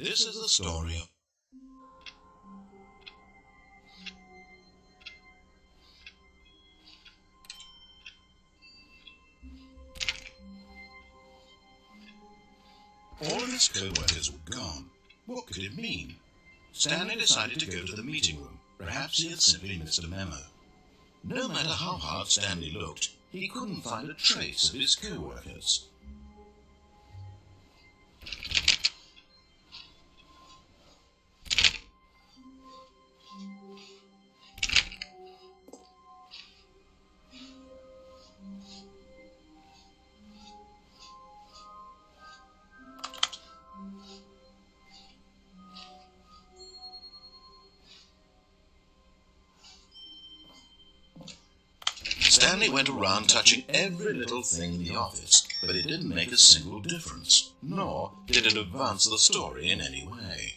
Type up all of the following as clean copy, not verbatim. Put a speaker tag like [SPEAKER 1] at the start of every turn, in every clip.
[SPEAKER 1] This is the story of... All of his co-workers were gone. What could it mean? Stanley decided to go to the meeting room. Perhaps he had simply missed a memo. No matter how hard Stanley looked, he couldn't find a trace of his co-workers. Stanley went around touching every little thing in the office, but it didn't make a single difference, nor did it advance the story in any way.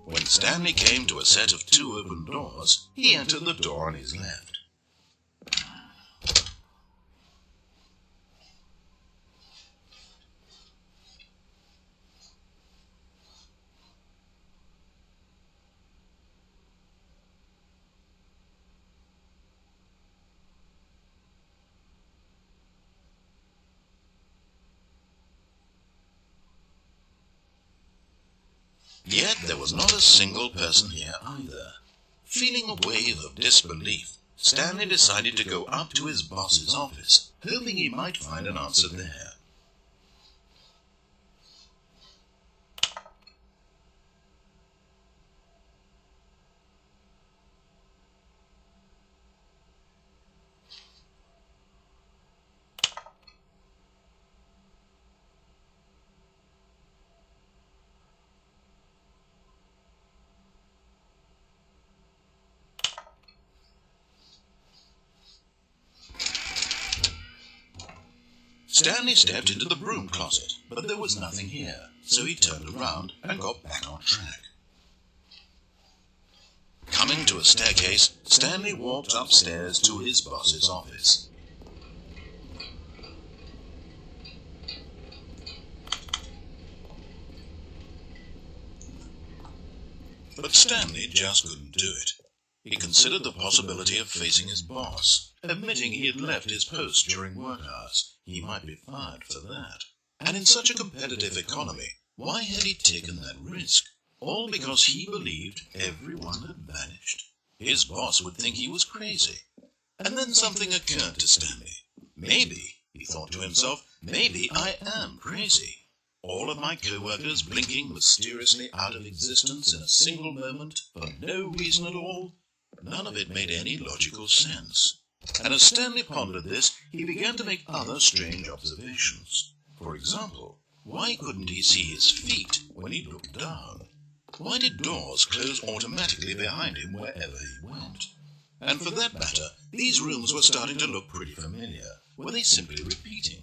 [SPEAKER 1] When Stanley came to a set of 2 open doors, he entered the door on his left. Yet there was not a single person here either. Feeling a wave of disbelief, Stanley decided to go up to his boss's office, hoping he might find an answer there. Stanley stepped into the broom closet, but there was nothing here, so he turned around and got back on track. Coming to a staircase, Stanley walked upstairs to his boss's office. But Stanley just couldn't do it. He considered the possibility of facing his boss, admitting he had left his post during work hours. He might be fired for that. And in such a competitive economy, why had he taken that risk? All because he believed everyone had vanished. His boss would think he was crazy. And then something occurred to Stanley. Maybe, he thought to himself, maybe I am crazy. All of my co-workers blinking mysteriously out of existence in a single moment for no reason at all. None of it made any logical sense. And as Stanley pondered this, he began to make other strange observations. For example, why couldn't he see his feet when he looked down? Why did doors close automatically behind him wherever he went? And for that matter, these rooms were starting to look pretty familiar. Were they simply repeating?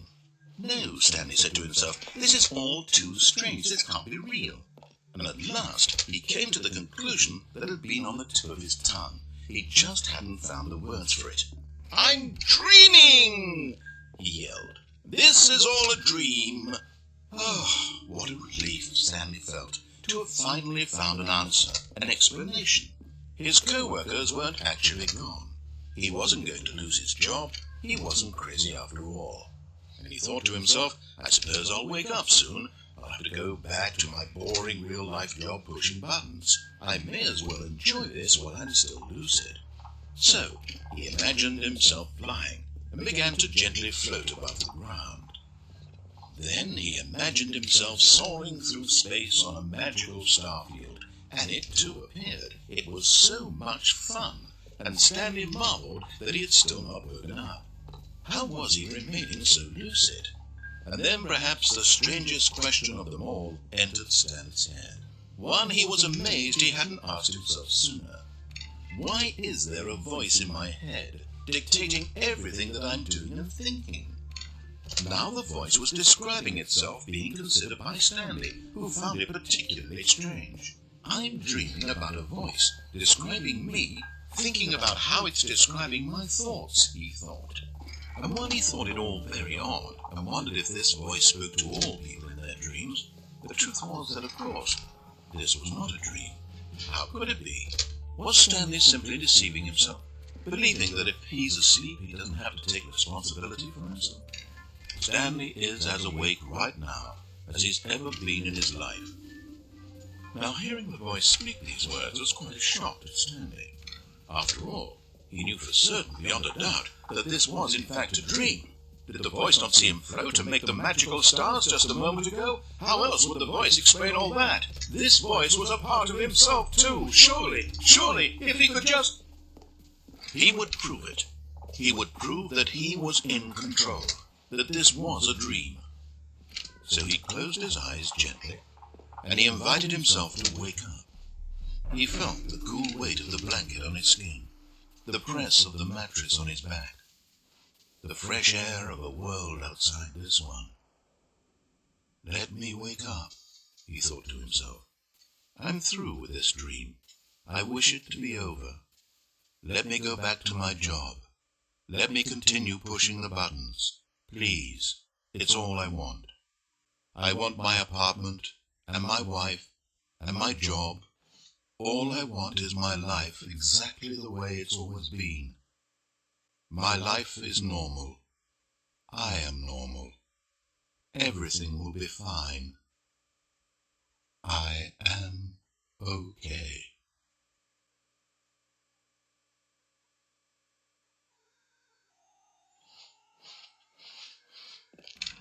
[SPEAKER 1] No, Stanley said to himself, this is all too strange. This can't be real. And at last he came to the conclusion that had been on the tip of his tongue. He just hadn't found the words for it. "I'm dreaming!" he yelled. "This is all a dream." Oh, what a relief Stanley felt to have finally found an answer, an explanation. His co-workers weren't actually gone. He wasn't going to lose his job. He wasn't crazy after all. And he thought to himself, I suppose I'll wake up soon. I'll have to go back to my boring real-life job pushing buttons. I may as well enjoy this while I'm still lucid. So he imagined himself flying and began to gently float above the ground. Then he imagined himself soaring through space on a magical starfield, and it too appeared. It was so much fun, and Stanley marveled that he had still not woken up. How was he remaining so lucid? And then perhaps the strangest question of them all entered Stanley's head. One he was amazed he hadn't asked himself sooner. Why is there a voice in my head dictating everything that I'm doing and thinking? Now the voice was describing itself being considered by Stanley, who found it particularly strange. I'm dreaming about a voice describing me, thinking about how it's describing my thoughts, he thought. And while he thought it all very odd, and wondered if this voice spoke to all people in their dreams, the truth was that, of course, this was not a dream. How could it be? Was Stanley simply deceiving himself, believing that if he's asleep he doesn't have to take responsibility for himself? Stanley is as awake right now as he's ever been in his life. Now, hearing the voice speak these words was quite a shock to Stanley. After all, he knew for certain, beyond a doubt, that this was in fact a dream. Did the voice not see him float and make the magical stars just a moment ago? How else would the voice explain all that? This voice was a part of himself too. Surely, if he could just... He would prove it. He would prove that he was in control, that this was a dream. So he closed his eyes gently, and he invited himself to wake up. He felt the cool weight of the blanket on his skin, the press of the mattress on his back, the fresh air of a world outside this one. Let me wake up, he thought to himself. I'm through with this dream. I wish it to be over. Let me go back to my job. Let me continue pushing the buttons. Please, it's all I want. I want my apartment, and my wife, and my job. All I want is my life exactly the way it's always been. My life is normal. I am normal. Everything will be fine. I am okay.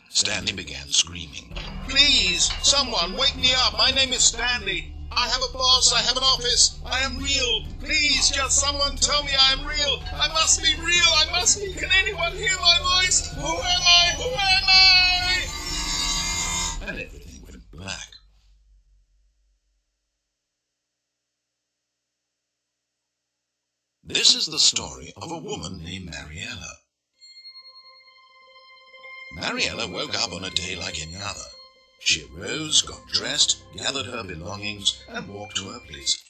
[SPEAKER 1] Stanley began screaming. Please, someone, wake me up. My name is Stanley. I have a boss. I have an office. I am real. Please, just someone tell me I am real. I must be real. I must be. Can anyone hear my voice? Who am I? Who am I? And everything went black. This is the story of a woman named Mariella. Mariella woke up on a day like any other. She arose, got dressed, gathered her belongings, and walked to her place.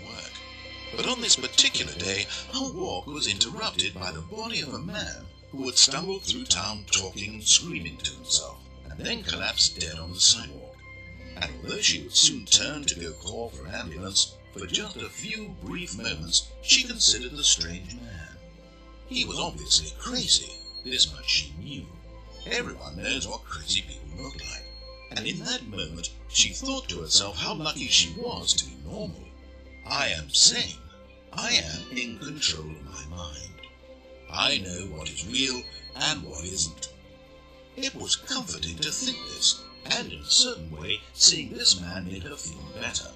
[SPEAKER 1] Work. But on this particular day, her walk was interrupted by the body of a man who had stumbled through town talking and screaming to himself, and then collapsed dead on the sidewalk. And although she would soon turn to go call for an ambulance, for just a few brief moments she considered the strange man. He was obviously crazy, this much she knew. Everyone knows what crazy people look like. And in that moment she thought to herself how lucky she was to be normal. I am sane. I am in control of my mind. I know what is real and what isn't. It was comforting to think this, and in a certain way, seeing this man made her feel better.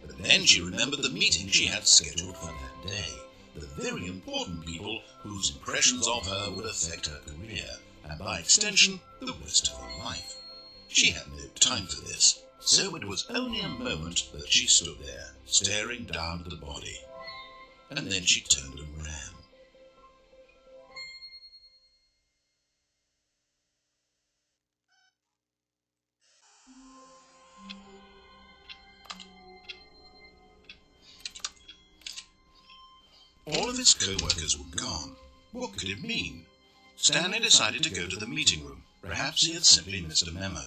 [SPEAKER 1] But then she remembered the meeting she had scheduled for that day, the very important people whose impressions of her would affect her career, and by extension, the rest of her life. She had no time for this, so it was only a moment that she stood there, staring down at the body. And then she turned and ran. All of his co-workers were gone. What could it mean? Stanley decided to go to the meeting room. Perhaps he had simply missed a memo.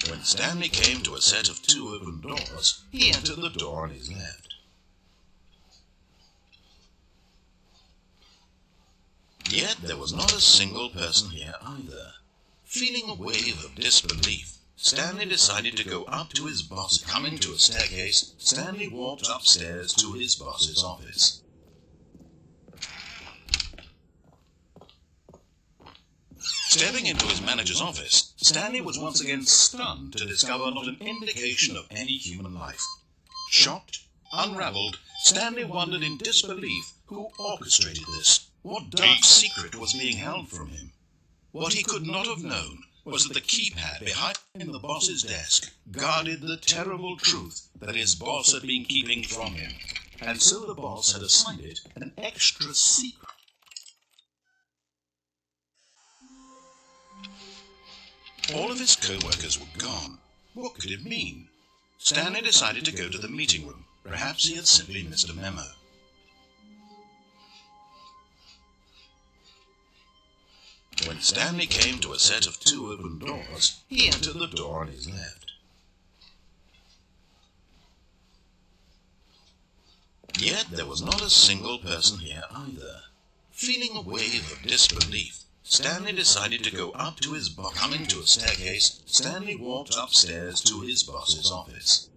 [SPEAKER 1] When Stanley came to a set of 2 open doors, he entered the door on his left. Yet there was not a single person here either. Feeling a wave of disbelief, Stanley decided to go up to his boss. Coming to a staircase, Stanley walked upstairs to his boss's office. Stepping into his manager's office, Stanley was once again stunned to discover not an indication of any human life. Shocked, unraveled, Stanley wondered in disbelief who orchestrated this. What dark secret was being held from him? What he could not have known was that the keypad behind the boss's desk guarded the terrible truth that his boss had been keeping from him, and so the boss had assigned it an extra secret. All of his co-workers were gone. What could it mean? Stanley decided to go to the meeting room. Perhaps he had simply missed a memo. When Stanley came to a set of 2 open doors, he entered the door on his left. Yet there was not a single person here either. Feeling a wave of disbelief, Stanley decided to go up to his boss. Coming to a staircase, Stanley walked upstairs to his boss's office.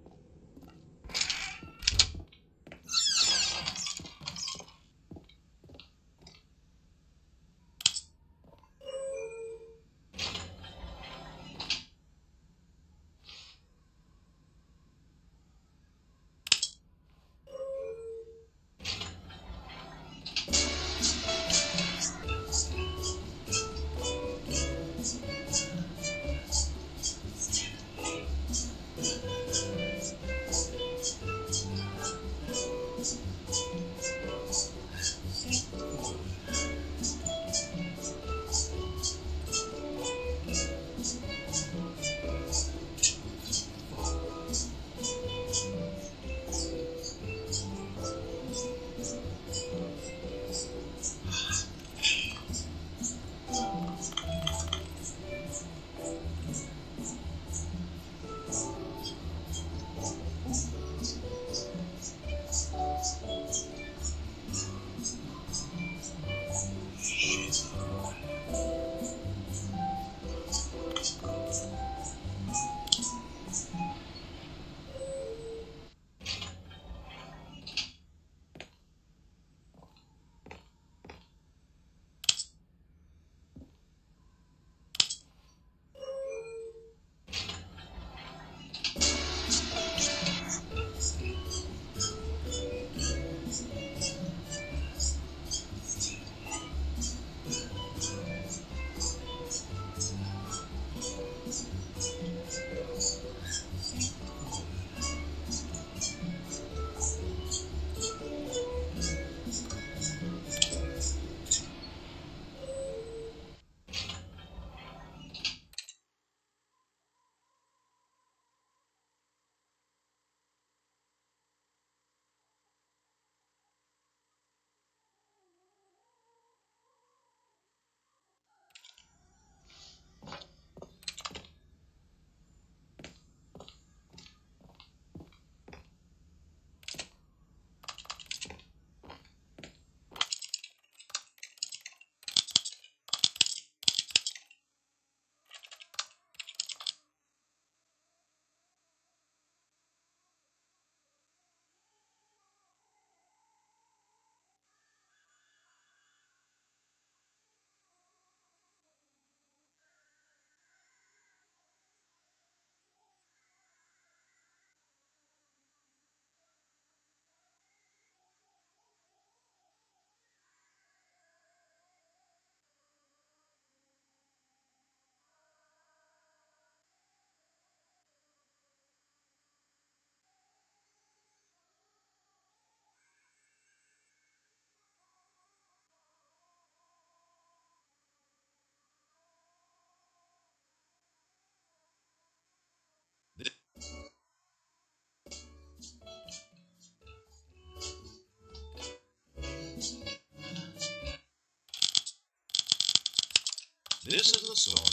[SPEAKER 1] This is the story of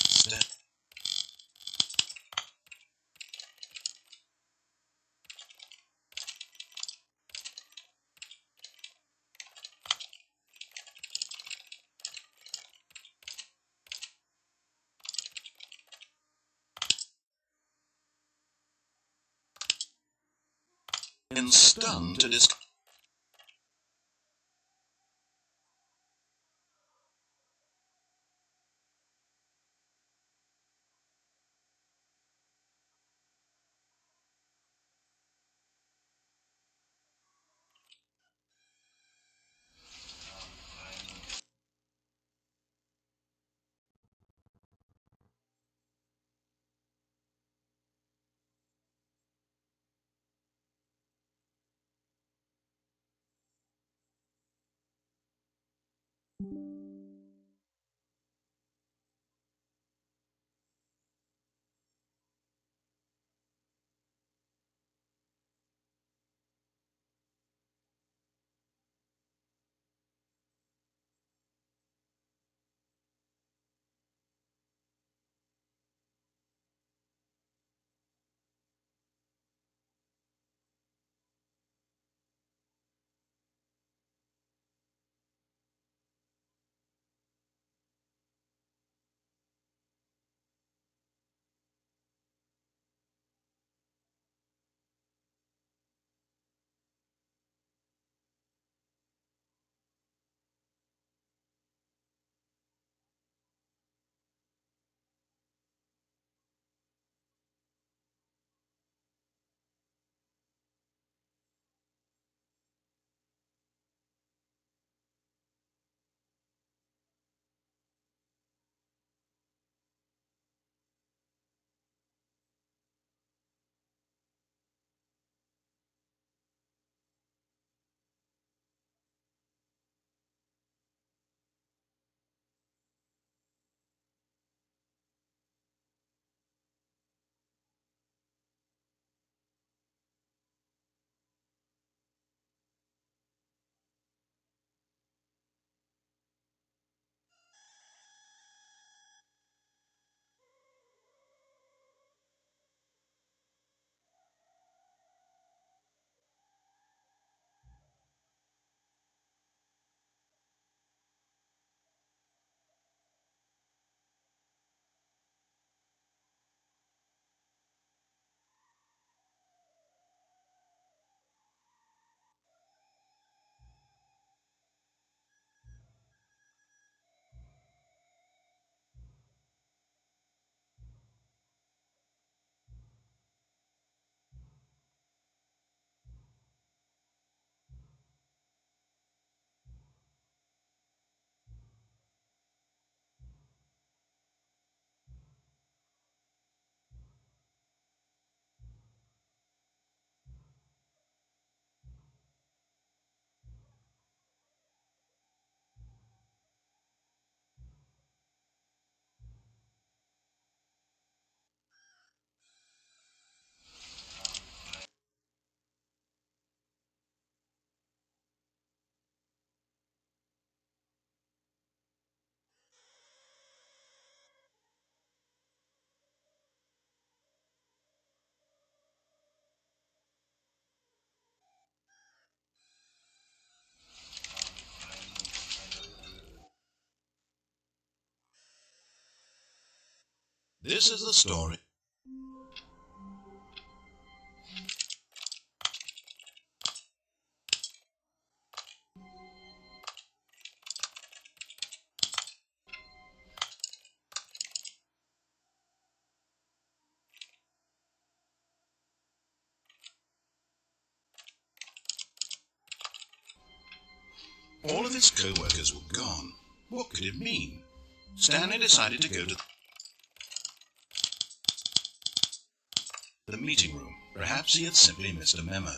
[SPEAKER 1] Stanley. And stunned to discover. This is the story. All of his co-workers were gone. What could it mean? Stanley decided to go to the meeting room. Perhaps he had simply missed a memo.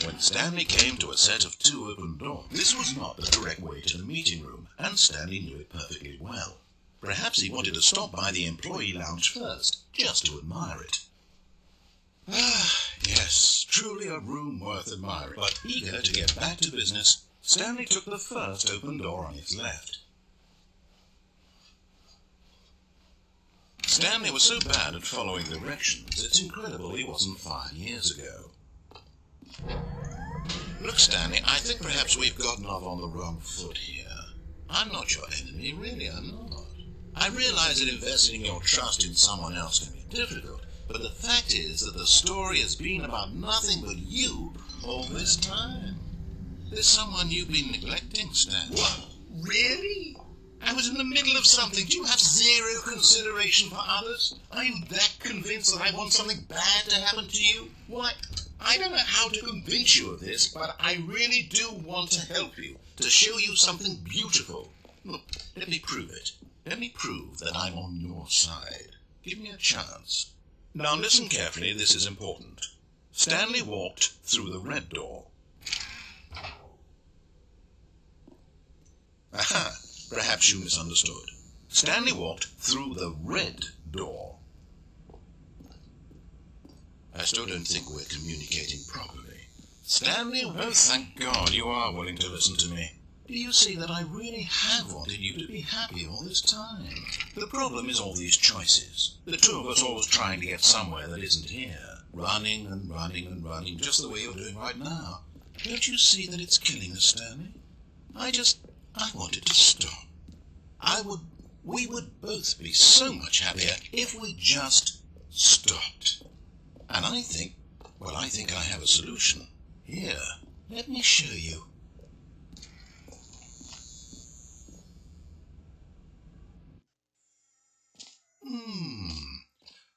[SPEAKER 1] When Stanley came to a set of 2 open doors, this was not the direct way to the meeting room, and Stanley knew it perfectly well. Perhaps he wanted to stop by the employee lounge first, just to admire it. Yes, truly a room worth admiring. But eager to get back to business, Stanley took the first open door on his left. Stanley was so bad at following directions, it's incredible he wasn't 5 years ago. Look, Stanley, I think perhaps we've gotten off on the wrong foot here. I'm not your enemy, really, I'm not. I realize that investing your trust in someone else can be difficult, but the fact is that the story has been about nothing but you all this time. There's someone you've been neglecting, Stanley.
[SPEAKER 2] What? Really?
[SPEAKER 1] I was in the middle of something. Do you have zero consideration for others? Are you that convinced that I want something bad to happen to you?
[SPEAKER 2] Why, I don't know how to convince you of this, but I really do want to help you, to show you something beautiful.
[SPEAKER 1] Look, let me prove it. Let me prove that I'm on your side. Give me a chance. Now listen carefully, this is important. Stanley walked through the red door. Aha! Perhaps you misunderstood. Stanley walked through the red door. I still don't think we're communicating properly. Stanley, oh, thank God you are willing to listen to me. Do you see that I really have wanted you to be happy all this time? The problem is all these choices. The two of us always trying to get somewhere that isn't here. Running and running and running, just the way you're doing right now. Don't you see that it's killing us, Stanley? I wanted to stop. We would both be so much happier if we just stopped. And I think I have a solution. Here, let me show you.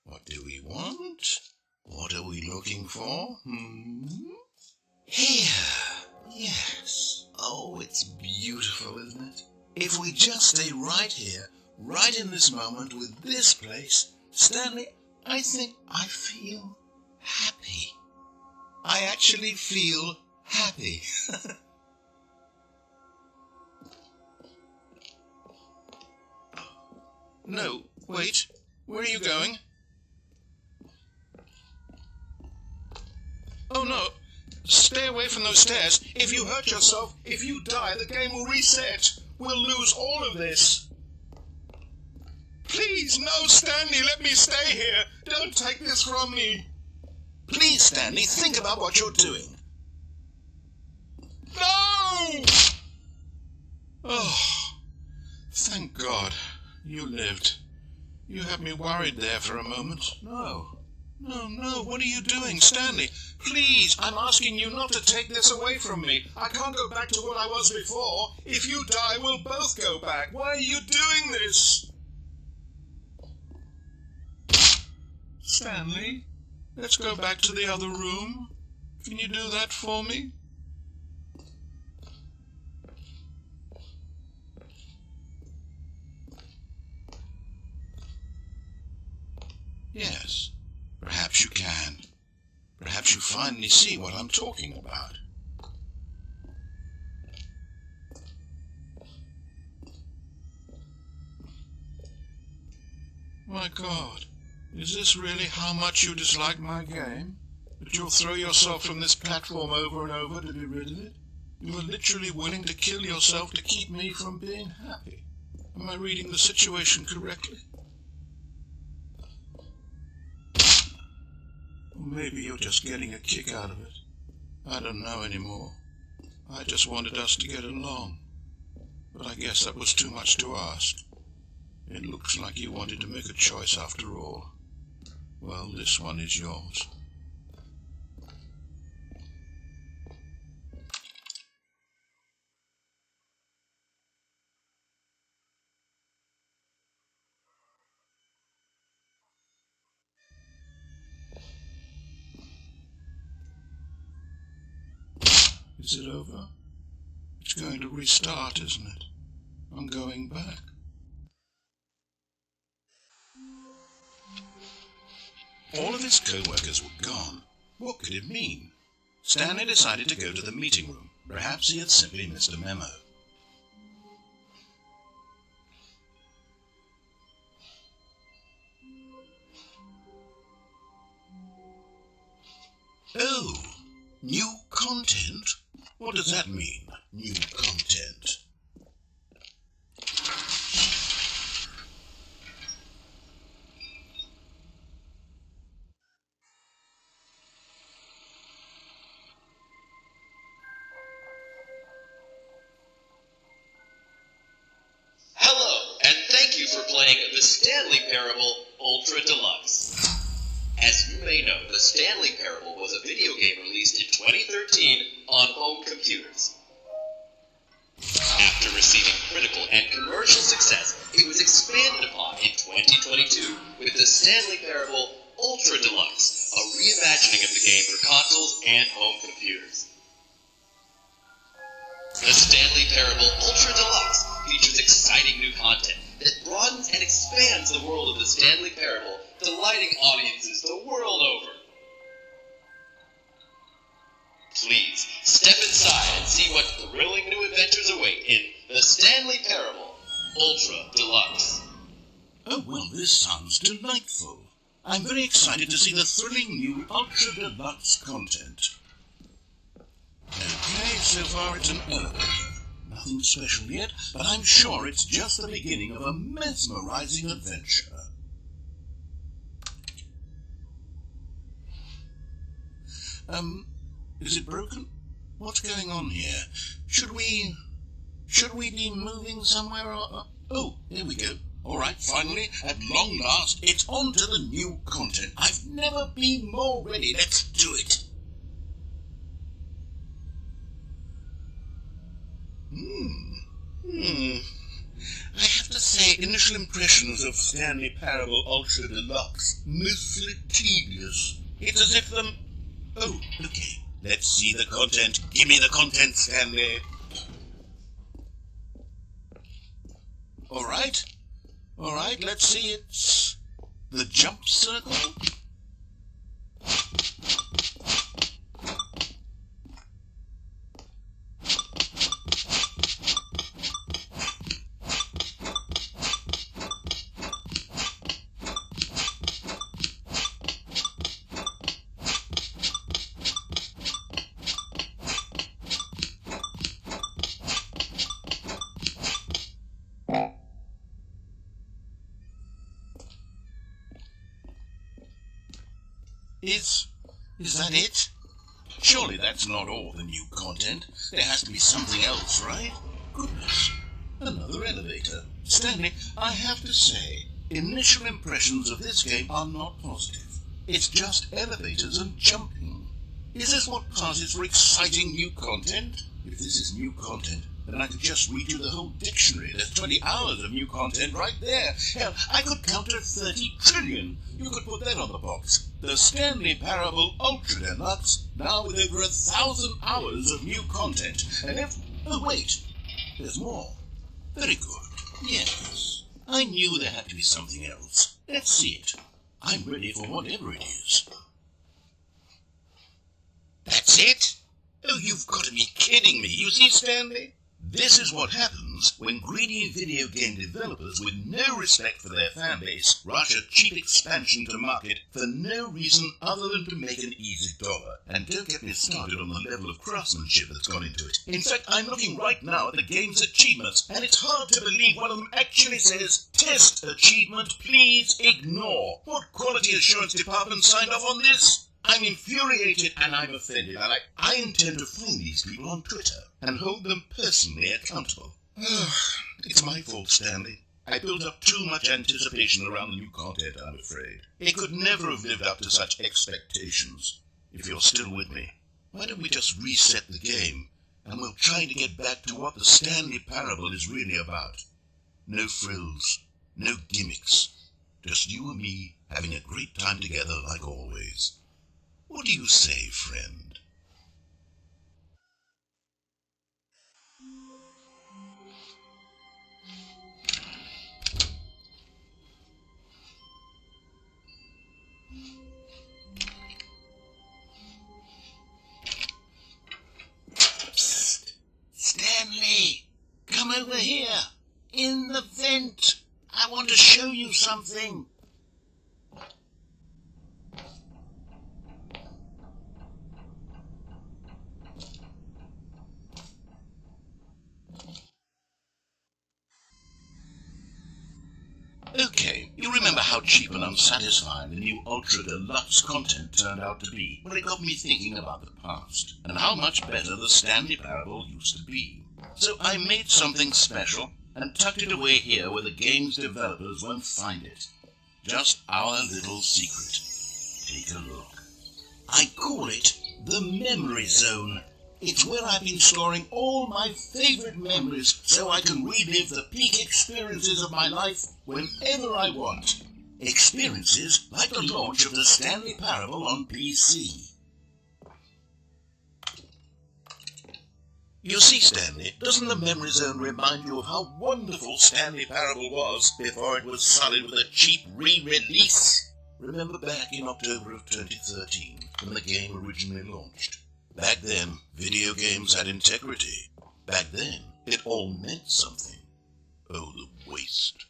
[SPEAKER 1] What do we want? What are we looking for? Here. Yes. Oh, it's beautiful, isn't it? If we just stay right here, right in this moment with this place, Stanley, I think I feel happy. I actually feel happy. No, wait. Where are you going? Oh, no. Stay away from those stairs. If you hurt yourself, if you die, the game will reset. We'll lose all of this. Please, no, Stanley, let me stay here. Don't take this from me. Please, Stanley, think about what you're doing. No! Oh, thank God. You lived. You had me worried there for a moment. No, what are you doing, Stanley? Please, I'm asking you not to take this away from me. I can't go back to what I was before. If you die, we'll both go back. Why are you doing this? Stanley, let's go back to the other room. Can you do that for me? Yes, perhaps you can. Perhaps you finally see what I'm talking about. My God, is this really how much you dislike my game? That you'll throw yourself from this platform over and over to be rid of it? You are literally willing to kill yourself to keep me from being happy. Am I reading the situation correctly? Maybe you're just getting a kick out of it. I don't know anymore. I just wanted us to get along. but I guess that was too much to ask. It looks like you wanted to make a choice after all. Well, this one is yours. Is it over? It's going to restart, isn't it? I'm going back. All of his co-workers were gone. What could it mean? Stanley decided to go to the meeting room. Perhaps he had simply missed a memo. Oh, new content? What does that mean, new content?
[SPEAKER 3] Hello, and thank you for playing the Stanley Parable Ultra Deluxe. As you may know, the Stanley Parable was a video game released in 2013 on home computers. After receiving critical and commercial success, it was expanded upon in 2022 with the Stanley Parable Ultra Deluxe, a reimagining of the game for consoles and home computers. The Stanley Parable Ultra Deluxe features exciting new content that broadens and expands the world of the Stanley Parable, delighting audiences the world over. Please, step inside and see what thrilling new adventures await in the Stanley Parable Ultra Deluxe.
[SPEAKER 1] Oh, well, this sounds delightful. I'm very excited to see the thrilling new Ultra Deluxe content. Okay, so far it's an elevator. Nothing special yet, but I'm sure it's just the beginning of a mesmerizing adventure. Is it broken? What's going on here? Should we be moving somewhere or... Oh, here we go. All right, finally, at long last, it's on to the new content. I've never been more ready. Let's do it. I have to say, initial impressions of Stanley Parable Ultra Deluxe, mostly tedious. It's as if them... Oh, okay. Let's see the content. Give me the content, Stanley. All right, let's see. It's the jump circle. Is that it? Surely that's not all the new content. There has to be something else, right? Goodness, another elevator. Stanley, I have to say, initial impressions of this game are not positive. It's just elevators and jumping. Is this what passes for exciting new content? If this is new content, then I could just read you the whole dictionary. There's 20 hours of new content right there. Hell, I could count to 30 trillion. You could put that on the box. The Stanley Parable Ultra Deluxe, now with over 1,000 hours of new content. And if... Oh, wait. There's more. Very good. Yes. I knew there had to be something else. Let's see it. I'm ready for whatever it is. That's it? Oh, you've got to be kidding me. You see, Stanley? This is what happens when greedy video game developers with no respect for their fan base rush a cheap expansion to market for no reason other than to make an easy dollar. And don't get me started on the level of craftsmanship that's gone into it. In fact, I'm looking right now at the game's achievements, and it's hard to believe one of them actually says, "Test achievement, please ignore." What quality assurance department signed off on this? I'm infuriated and I'm offended, and I intend to find these people on Twitter and hold them personally accountable.
[SPEAKER 2] It's my fault, Stanley. I built up too much anticipation around the new content, I'm afraid. It could never have lived up to such expectations. If you're still with me, why don't we just reset the game, and we'll try to get back to what the Stanley Parable is really about. No frills, no gimmicks, just you and me having a great time together like always. What do you say, friend? Psst. Stanley, come over here. In the vent. I want to show you something. Okay, you remember how cheap and unsatisfying the new Ultra Deluxe content turned out to be? Well, it got me thinking about the past, and how much better the Stanley Parable used to be. So I made something special, and tucked it away here where the game's developers won't find it. Just our little secret. Take a look. I call it the Memory Zone. It's where I've been storing all my favorite memories so I can relive the peak experiences of my life whenever I want. Experiences like the launch of the Stanley Parable on PC. You see, Stanley, doesn't the Memory Zone remind you of how wonderful Stanley Parable was before it was sullied with a cheap re-release? Remember back in October of 2013, when the game originally launched? Back then, video games had integrity. Back then, it all meant something. Oh, the waste.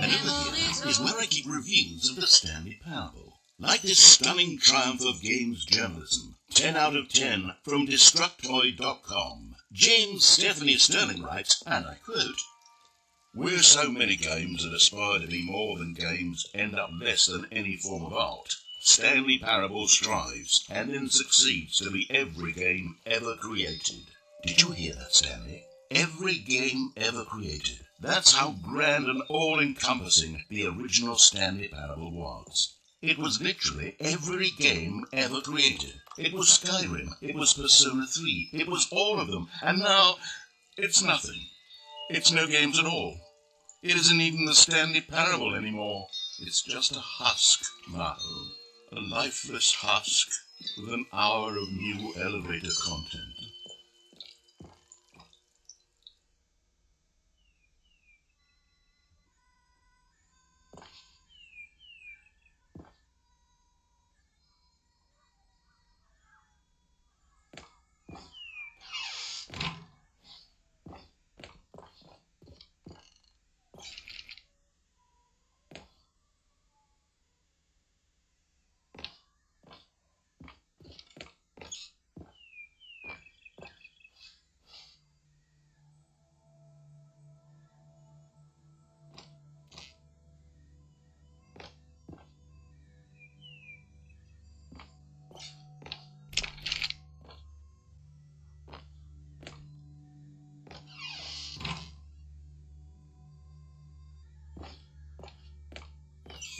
[SPEAKER 2] And over here is where I keep reviews of the Stanley Parable. Like this stunning triumph of games journalism, 10 out of 10 from Destructoid.com. James Stephanie Sterling writes, and I quote, "Where so many games that aspire to be more than games end up less than any form of art, Stanley Parable strives and then succeeds to be every game ever created." Did you hear that, Stanley? Every game ever created. That's how grand and all-encompassing the original Stanley Parable was. It was literally every game ever created. It was Skyrim, it was Persona 3, it was all of them, and now it's nothing. It's no games at all. It isn't even the Stanley Parable anymore. It's just a husk, Maho. A lifeless husk with an hour of new elevator content.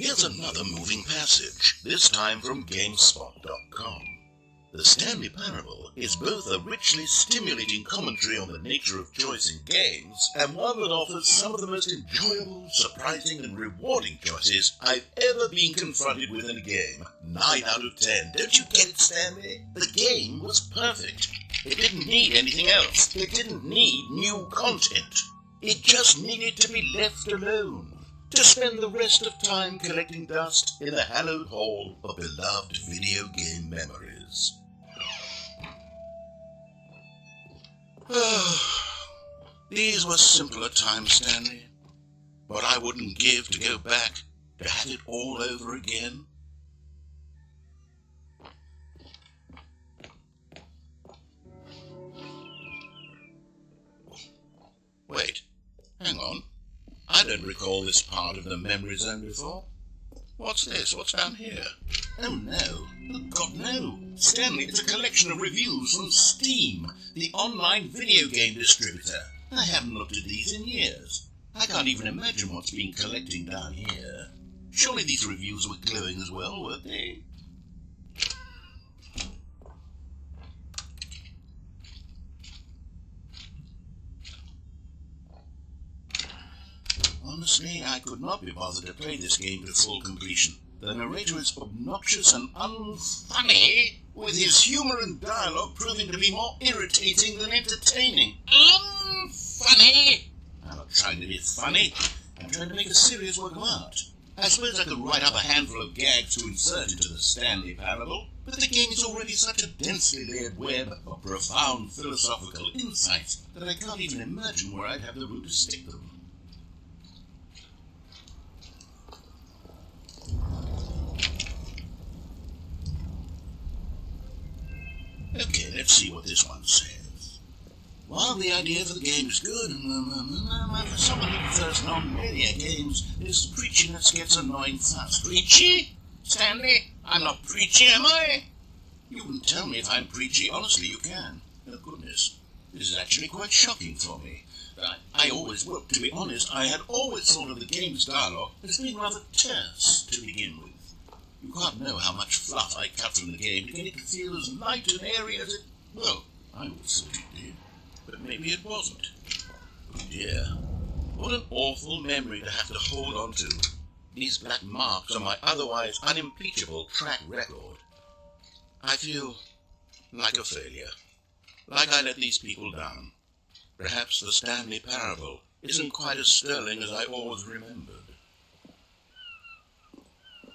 [SPEAKER 2] Here's another moving passage, this time from GameSpot.com. The Stanley Parable is both a richly stimulating commentary on the nature of choice in games, and one that offers some of the most enjoyable, surprising, and rewarding choices I've ever been confronted with in a game. 9 out of 10. Don't you get it, Stanley? The game was perfect. It didn't need anything else. It didn't need new content. It just needed to be left alone, to spend the rest of time collecting dust in the hallowed hall of beloved video game memories.
[SPEAKER 1] These were simpler times, Stanley. What I wouldn't give to go back, to have it all over again. Wait, hang on. I don't recall this part of the memory zone before. What's this? What's down here?
[SPEAKER 2] Oh no. Oh God, no. Stanley, it's a collection of reviews from Steam, the online video game distributor. I haven't looked at these in years. I can't even imagine what's been collecting down here. Surely these reviews were glowing as well, weren't they? Honestly, I could not be bothered to play this game to full completion. The narrator is obnoxious and unfunny, with his humour and dialogue proving to be more irritating than entertaining. Unfunny! I'm not trying to be funny. I'm trying to make a serious work of art. I suppose I could write up a handful of gags to insert into the Stanley Parable, but the game is already such a densely layered web of profound philosophical insights that I can't even imagine where I'd have the room to stick them. Okay, let's see what this one says. While the idea for the game is good, for someone who prefers non-linear games, this preachiness gets annoying fast. Preachy? Stanley, I'm not preachy, am I? You can tell me if I'm preachy. Honestly, you can. Oh, goodness. This is actually quite shocking for me. To be honest, I had always thought of the game's dialogue as being rather terse to begin with. You can't know how much fluff I cut from the game to get it to feel as light and airy as it... Well, I always thought it did, but maybe it wasn't. Oh dear, what an awful memory to have to hold on to. These black marks on my otherwise unimpeachable track record. I feel like a failure, like I let these people down. Perhaps the Stanley Parable isn't quite as sterling as I always remembered.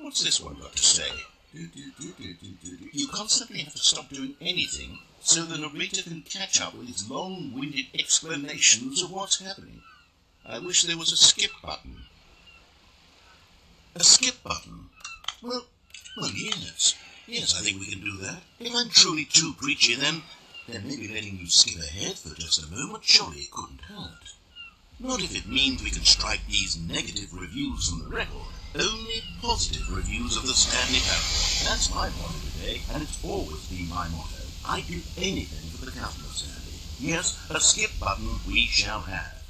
[SPEAKER 2] What's this one got to say? You constantly have to stop doing anything so the narrator can catch up with his long-winded explanations of what's happening. I wish there was a skip button. A skip button? Well, yes. Yes, I think we can do that. If I'm truly too preachy, then maybe letting you skip ahead for just a moment surely it couldn't hurt. Not if it means we can strike these negative reviews from the record. Only positive reviews of the Stanley Parable. That's my motto today, and it's always been my motto. I'd do anything for the customer, Stanley. Yes, a skip button we shall have.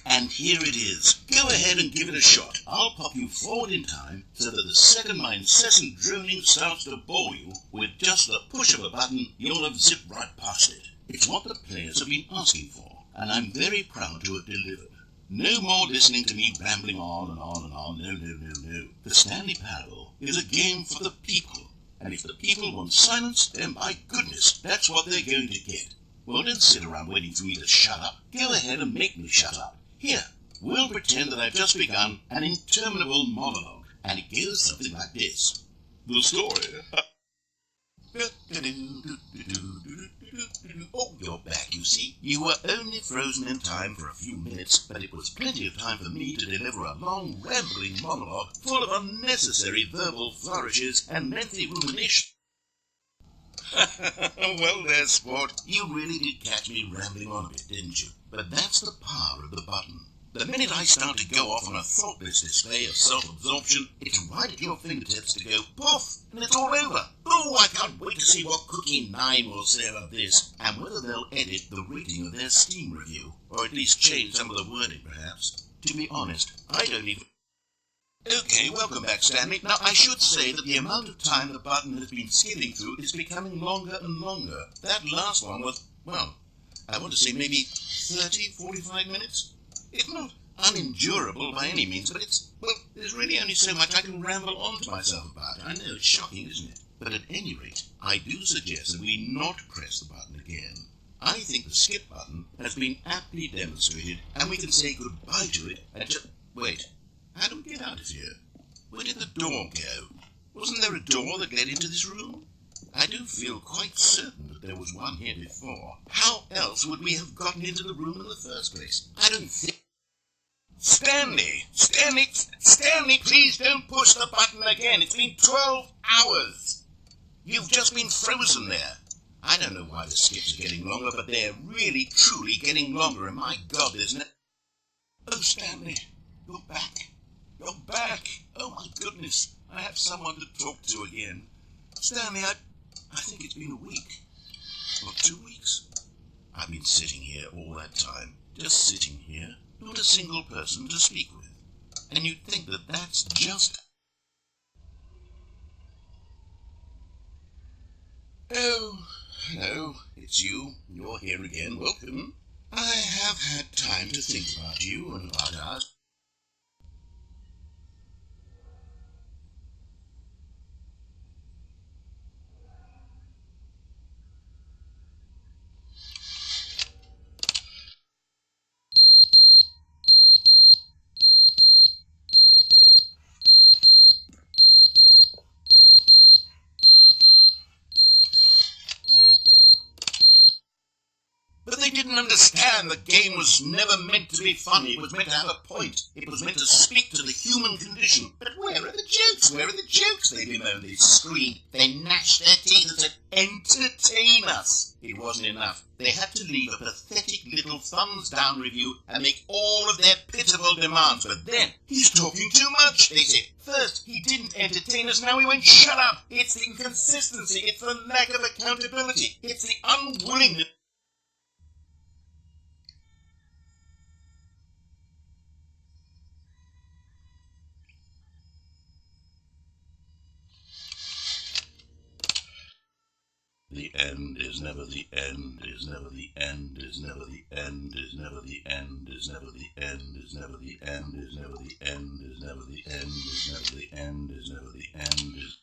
[SPEAKER 2] And here it is. Go ahead and give it a shot. I'll pop you forward in time so that the second my incessant droning starts to bore you, with just the push of a button, you'll have zipped right past it. It's what the players have been asking for, and I'm very proud to have delivered. No more listening to me rambling on and on and on. No. The Stanley Parable is a game for the people, and if the people want silence, then by goodness, that's what they're going to get. Well, don't sit around waiting for me to shut up. Go ahead and make me shut up. Here, we'll pretend that I've just begun an interminable monologue, and it goes something like this. The story... Oh, you're back, you see. You were only frozen in time for a few minutes, but it was plenty of time for me to deliver a long, rambling monologue full of unnecessary verbal flourishes and lengthy rumination. Well there, sport. You really did catch me rambling on a bit, didn't you? But that's the power of the button. The minute I start to go off on a thoughtless display of self-absorption, it's right at your fingertips to go poof, and it's all over. Oh, I can't wait to see what Cookie 9 will say about this, and whether they'll edit the rating of their Steam review, or at least change some of the wording, perhaps. To be honest, I don't even... Okay, welcome back, Stanley. Now, I should say that the amount of time the button has been skipping through is becoming longer and longer. That last one was, well, I want to say maybe 30, 45 minutes? It's not unendurable by any means, but there's really only so much I can ramble on to myself about. I know, it's shocking, isn't it? But at any rate, I do suggest that we not press the button again. I think the skip button has been aptly demonstrated, and we can say goodbye to it and just... Wait, how do we get out of here? Where did the door go? Wasn't there a door that led into this room? I do feel quite certain that there was one here before. How else would we have gotten into the room in the first place? I don't think... Stanley! Stanley, please don't push the button again. It's been 12 hours. You've just been frozen there. I don't know why the skips are getting longer, but they're really, truly getting longer, and my God, there's no... Oh, Stanley, you're back. You're back. Oh, my goodness. I have someone to talk to again. Stanley, I think it's been a week. Or 2 weeks. I've been sitting here all that time. Just sitting here. Not a single person to speak with. And you'd think that that's just... Oh, hello. It's you. You're here again. Welcome. I have had time to think about you and about us. But they didn't understand the game was never meant to be funny. It was meant to have a point. It was meant to speak to the human condition. But where are the jokes? Where are the jokes? They bemoaned, they screamed, they gnashed their teeth and said, entertain us. It wasn't enough. They had to leave a pathetic little thumbs-down review and make all of their pitiful demands. But then, he's talking too much, they said. First, he didn't entertain us, now he went, shut up. It's the inconsistency, it's the lack of accountability, it's the unwillingness. The end is never the end, is never the end, is never the end, is never the end, is never the end, is never the end, is never the end, is never the end, is never the end, is never the end, is...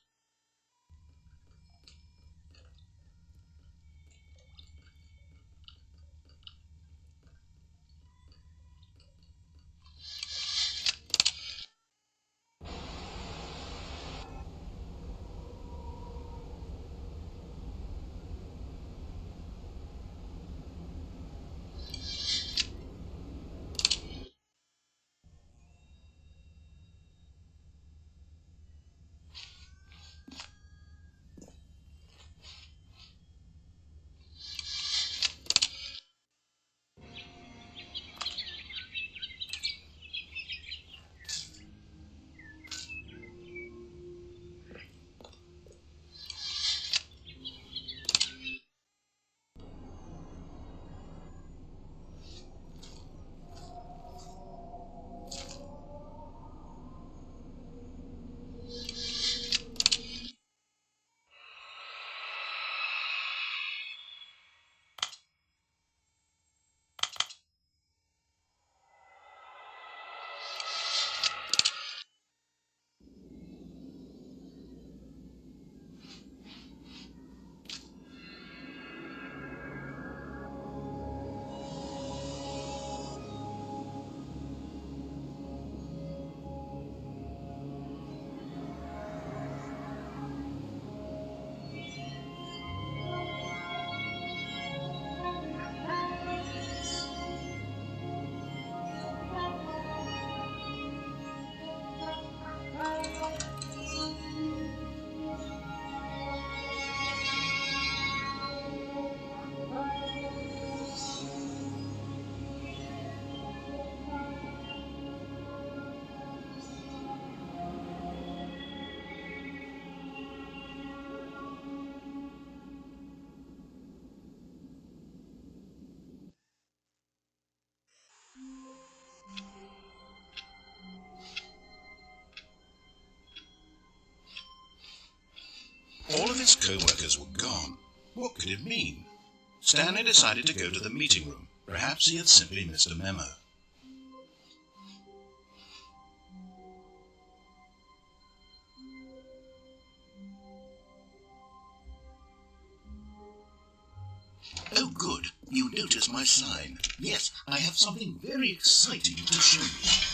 [SPEAKER 2] All of his co-workers were gone. What could it mean? Stanley decided to go to the meeting room. Perhaps he had simply missed a memo. Oh, good. You noticed my sign. Yes, I have something very exciting to show you.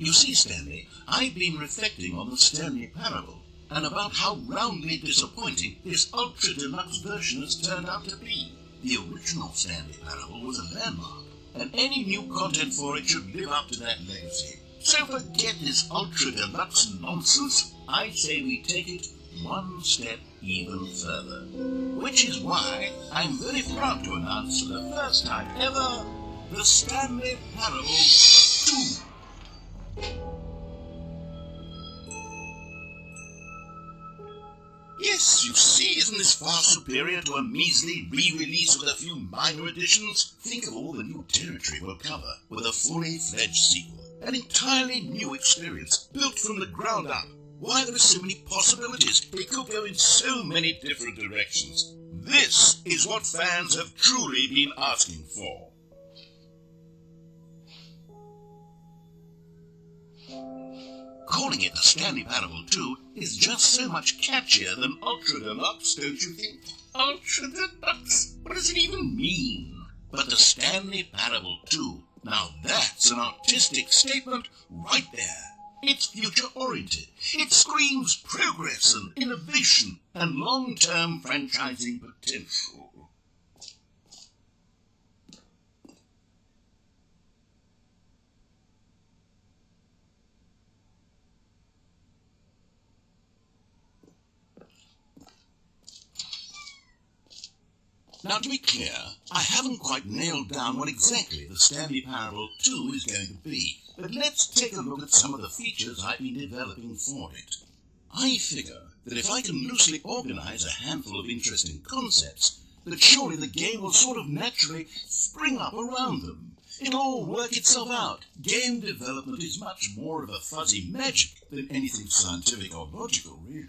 [SPEAKER 2] You see, Stanley, I've been reflecting on the Stanley Parable, and about how roundly disappointing this Ultra Deluxe version has turned out to be. The original Stanley Parable was a landmark, and any new content for it should live up to that legacy. So forget this Ultra Deluxe nonsense. I say we take it one step even further. Which is why I'm very proud to announce for the first time ever, the Stanley Parable 2. Yes, you see, isn't this far superior to a measly re-release with a few minor additions? Think of all the new territory we'll cover with a fully fledged sequel. An entirely new experience, built from the ground up. Why, there are so many possibilities. It could go in so many different directions. This is what fans have truly been asking for. Calling it the Stanley Parable 2 is just so much catchier than Ultra Deluxe, don't you think? Ultra Deluxe? What does it even mean? But the Stanley Parable 2, now that's an artistic statement right there. It's future-oriented. It screams progress and innovation and long-term franchising potential. Now, to be clear, I haven't quite nailed down what exactly the Stanley Parable 2 is going to be, but let's take a look at some of the features I've been developing for it. I figure that if I can loosely organize a handful of interesting concepts, that surely the game will sort of naturally spring up around them. It'll all work itself out. Game development is much more of a fuzzy magic than anything scientific or logical, really.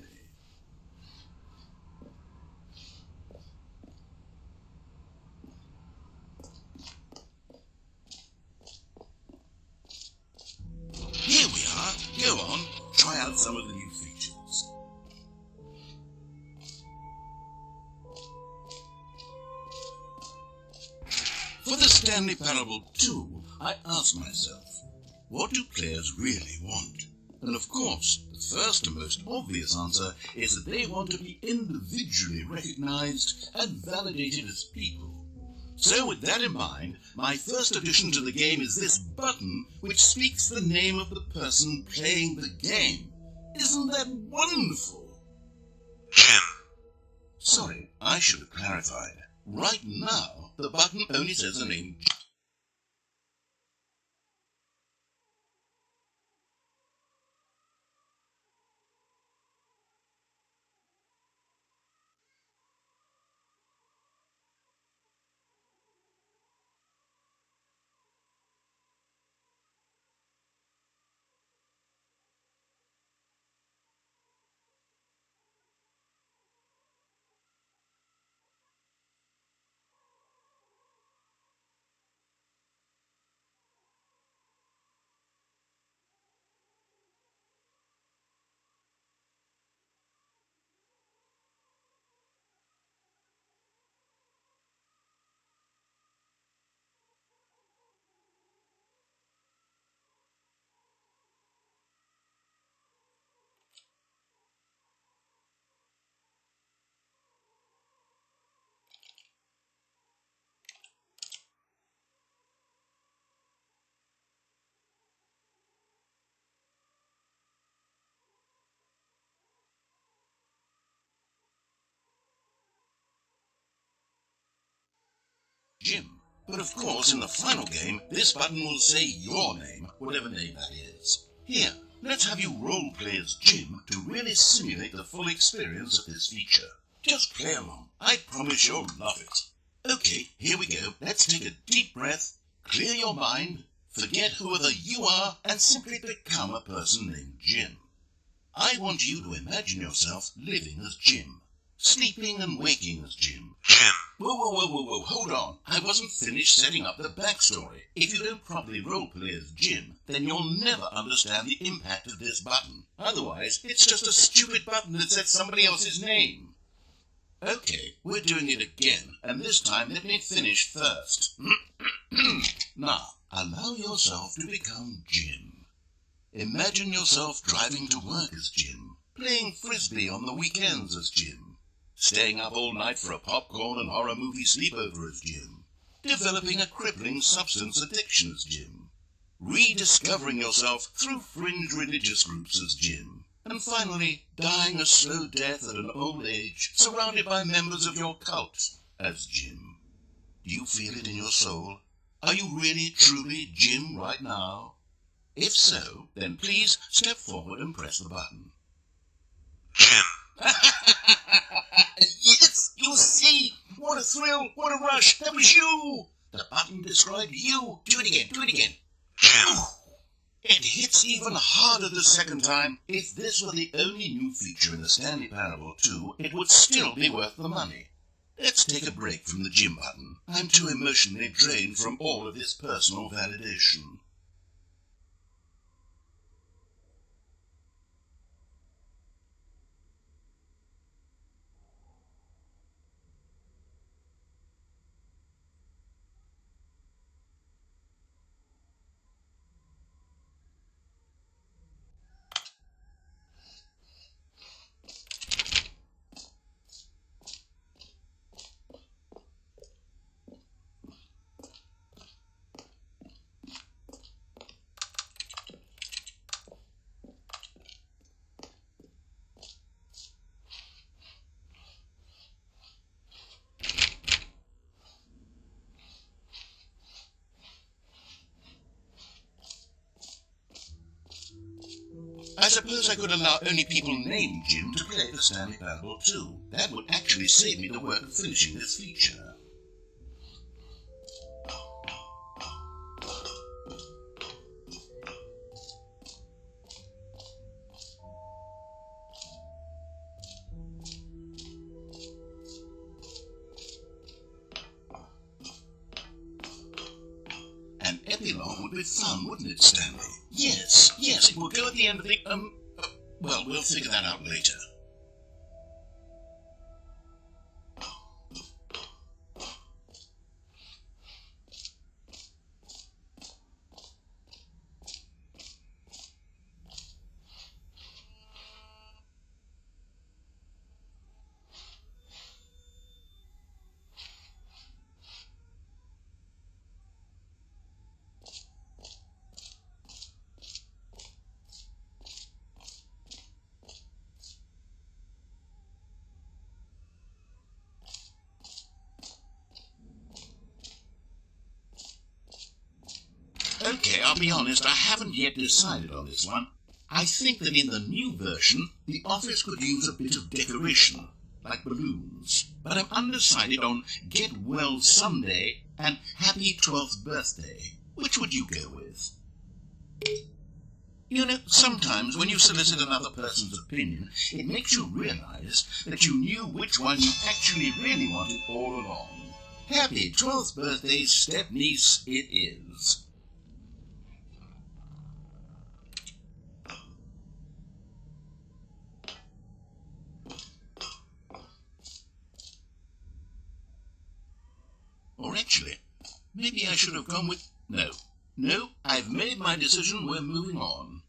[SPEAKER 2] Here we are. Go on, try out some of the new features. For the Stanley Parable 2, I asked myself, what do players really want? And of course, the first and most obvious answer is that they want to be individually recognized and validated as people. So with that in mind, my first addition to the game is this button which speaks the name of the person playing the game. Isn't that wonderful?
[SPEAKER 1] Jim.
[SPEAKER 2] Sorry, I should have clarified. Right now, the button only says the name Jim. But of course, in the final game, this button will say your name, whatever name that is. Here, let's have you role-play as Jim to really simulate the full experience of this feature. Just play along. I promise you'll love it. Okay, here we go. Let's take a deep breath, clear your mind, forget whoever you are, and simply become a person named Jim. I want you to imagine yourself living as Jim. Sleeping and waking as Jim.
[SPEAKER 1] Jim.
[SPEAKER 2] Whoa, hold on. I wasn't finished setting up the backstory. If you don't properly roleplay as Jim, then you'll never understand the impact of this button. Otherwise, it's just a stupid button that says somebody else's name. Okay, we're doing it again, and this time let me finish first. Now, allow yourself to become Jim. Imagine yourself driving to work as Jim, playing frisbee on the weekends as Jim, staying up all night for a popcorn and horror movie sleepover as Jim, developing a crippling substance addiction as Jim, rediscovering yourself through fringe religious groups as Jim, and finally dying a slow death at an old age surrounded by members of your cult as Jim. Do you feel it in your soul? Are you really, truly Jim right now? If so, then please step forward and press the button.
[SPEAKER 1] Jim.
[SPEAKER 2] Yes, you see! What a thrill! What a rush! That was you! The button described you. Do it again, do it again.
[SPEAKER 1] Jim.
[SPEAKER 2] It hits even harder the second time. If this were the only new feature in the Stanley Parable 2, it would still be worth the money. Let's take a break from the Jim button. I'm too emotionally drained from all of this personal validation. I suppose I could allow only people named Jim to play the Stanley Parable 2. That would actually save me the work of finishing this feature. An epilogue would be fun, wouldn't it, Stanley? Yes, it would go at the end of the, well, we'll figure that out later. Okay, I'll be honest, I haven't yet decided on this one. I think that in the new version, the office could use a bit of decoration, like balloons. But I'm undecided on Get Well Someday and Happy 12th Birthday. Which would you go with? You know, sometimes when you solicit another person's opinion, it makes you realize that you knew which one you actually really wanted all along. Happy 12th Birthday, step-niece, it is. Or actually, maybe I should have gone with... No, I've made my decision, we're moving on.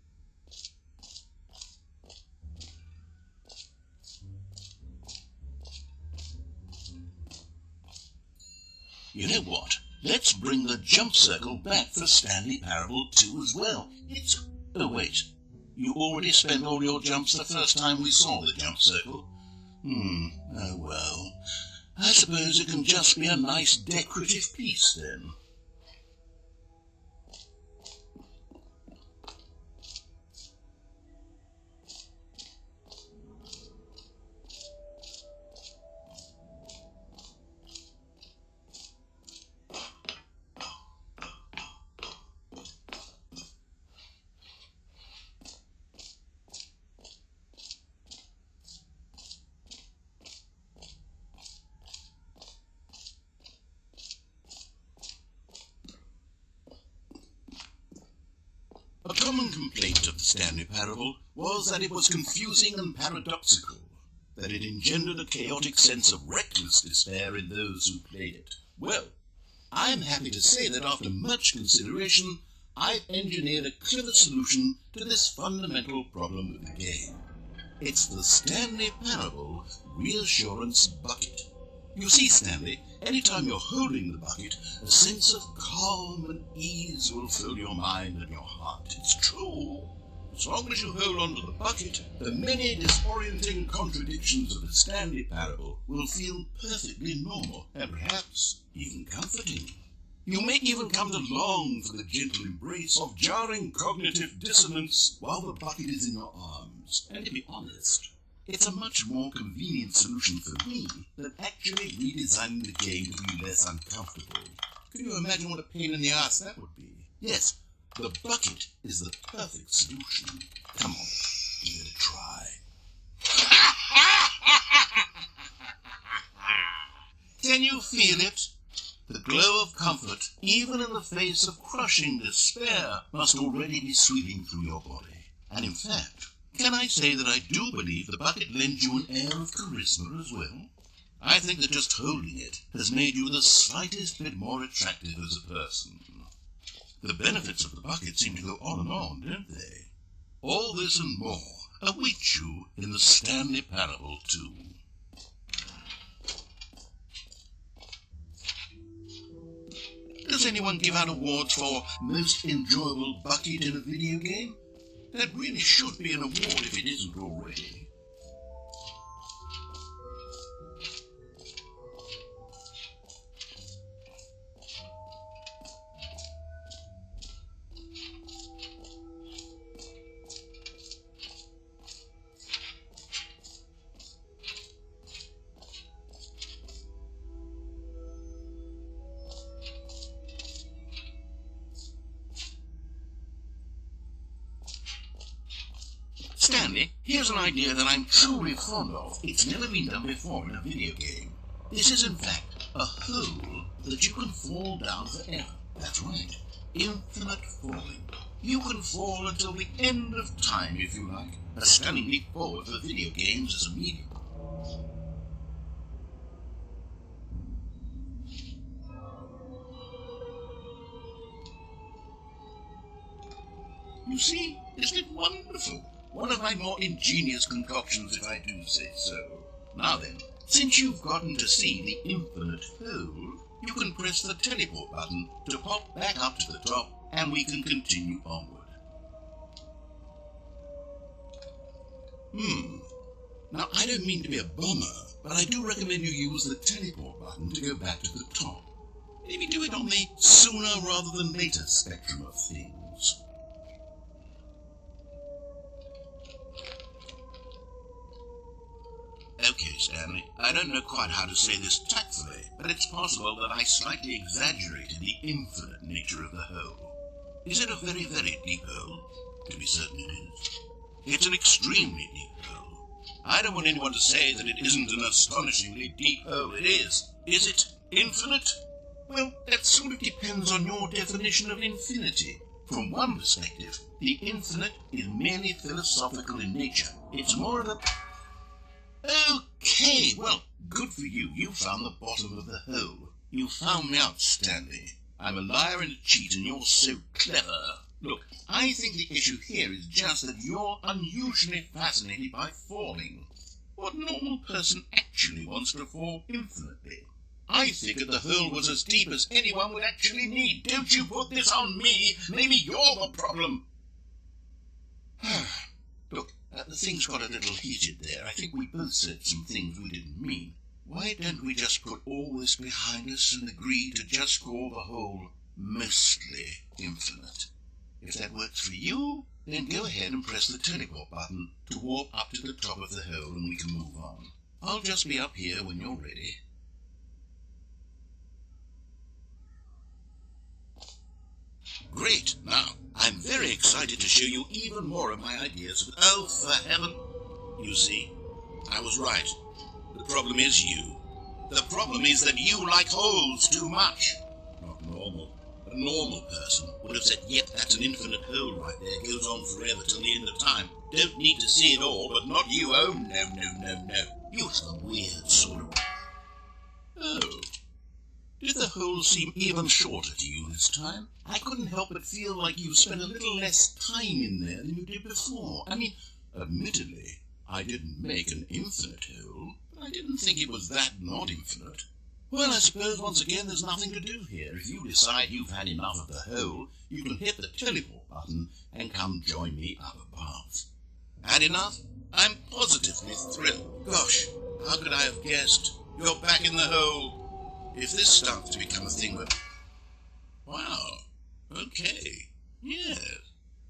[SPEAKER 2] You know what? Let's bring the jump circle back for Stanley Parable 2 as well. Oh wait, you already spent all your jumps the first time we saw the jump circle? Oh well. I suppose it can just be a nice decorative piece then. A common complaint of the Stanley Parable was that it was confusing and paradoxical, that it engendered a chaotic sense of reckless despair in those who played it. Well, I'm happy to say that after much consideration, I've engineered a clever solution to this fundamental problem of the game. It's the Stanley Parable Reassurance Bucket. You see, Stanley, anytime you're holding the bucket, a sense of calm and ease will fill your mind and your heart. It's true. As long as you hold on to the bucket, the many disorienting contradictions of the Stanley Parable will feel perfectly normal and perhaps even comforting. You may even come to long for the gentle embrace of jarring cognitive dissonance while the bucket is in your arms. And to be honest, it's a much more convenient solution for me than actually redesigning the game to be less uncomfortable. Can you imagine what a pain in the ass that would be? Yes, the bucket is the perfect solution. Come on, give it a try. Can you feel it? The glow of comfort, even in the face of crushing despair, must already be sweeping through your body. And in fact, can I say that I do believe the bucket lends you an air of charisma as well? I think that just holding it has made you the slightest bit more attractive as a person. The benefits of the bucket seem to go on and on, don't they? All this and more await you in the Stanley Parable too. Does anyone give out awards for most enjoyable bucket in a video game? That really should be an award if it isn't already. Stanley, here's an idea that I'm truly fond of. It's never been done before in a video game. This is in fact a hole that you can fall down forever. That's right. Infinite falling. You can fall until the end of time if you like. A stunning leap forward for video games as a medium. You see, isn't it wonderful? One of my more ingenious concoctions, if I do say so. Now then, since you've gotten to see the infinite hole, you can press the teleport button to pop back up to the top, and we can continue onward. Now, I don't mean to be a bomber, but I do recommend you use the teleport button to go back to the top. Maybe do it on the sooner rather than later spectrum of things. Okay, Stanley, I don't know quite how to say this tactfully, but it's possible that I slightly exaggerated the infinite nature of the hole. Is it a very, very deep hole? To be certain it is. It's an extremely deep hole. I don't want anyone to say that it isn't an astonishingly deep hole. It is. Is it infinite? Well, that sort of depends on your definition of infinity. From one perspective, the infinite is merely philosophical in nature. It's more of a... Okay, well, good for you. You found the bottom of the hole. You found me out, Stanley. I'm a liar and a cheat, and you're so clever. Look, I think the issue here is just that you're unusually fascinated by falling. What normal person actually wants to fall infinitely? I figured the hole was as deep as anyone would actually need. Don't you put this on me. Maybe you're the problem. Look, the things got a little heated there. I think we both said some things we didn't mean. Why don't we just put all this behind us and agree to just call the whole mostly infinite? If that works for you, then go ahead and press the teleport button to warp up to the top of the hole and we can move on. I'll just be up here when you're ready. Great! Now, I'm very excited to show you even more of my ideas. Oh, for heaven! You see, I was right. The problem is you. The problem is that you like holes too much. Not normal. A normal person would have said, yep, that's an infinite hole right there. It goes on forever till the end of time. Don't need to see it all, but not you. Oh, no. You're some weird sort of... Oh. Did the hole seem even shorter to you this time? I couldn't help but feel like you spent a little less time in there than you did before. I mean, admittedly, I didn't make an infinite hole, but I didn't think it was that not infinite. Well, I suppose once again there's nothing to do here. If you decide you've had enough of the hole, you can hit the teleport button and come join me up above. Had enough? I'm positively thrilled. Gosh, how could I have guessed? You're back in the hole. If this starts to become a thing that... Wow, okay, yes.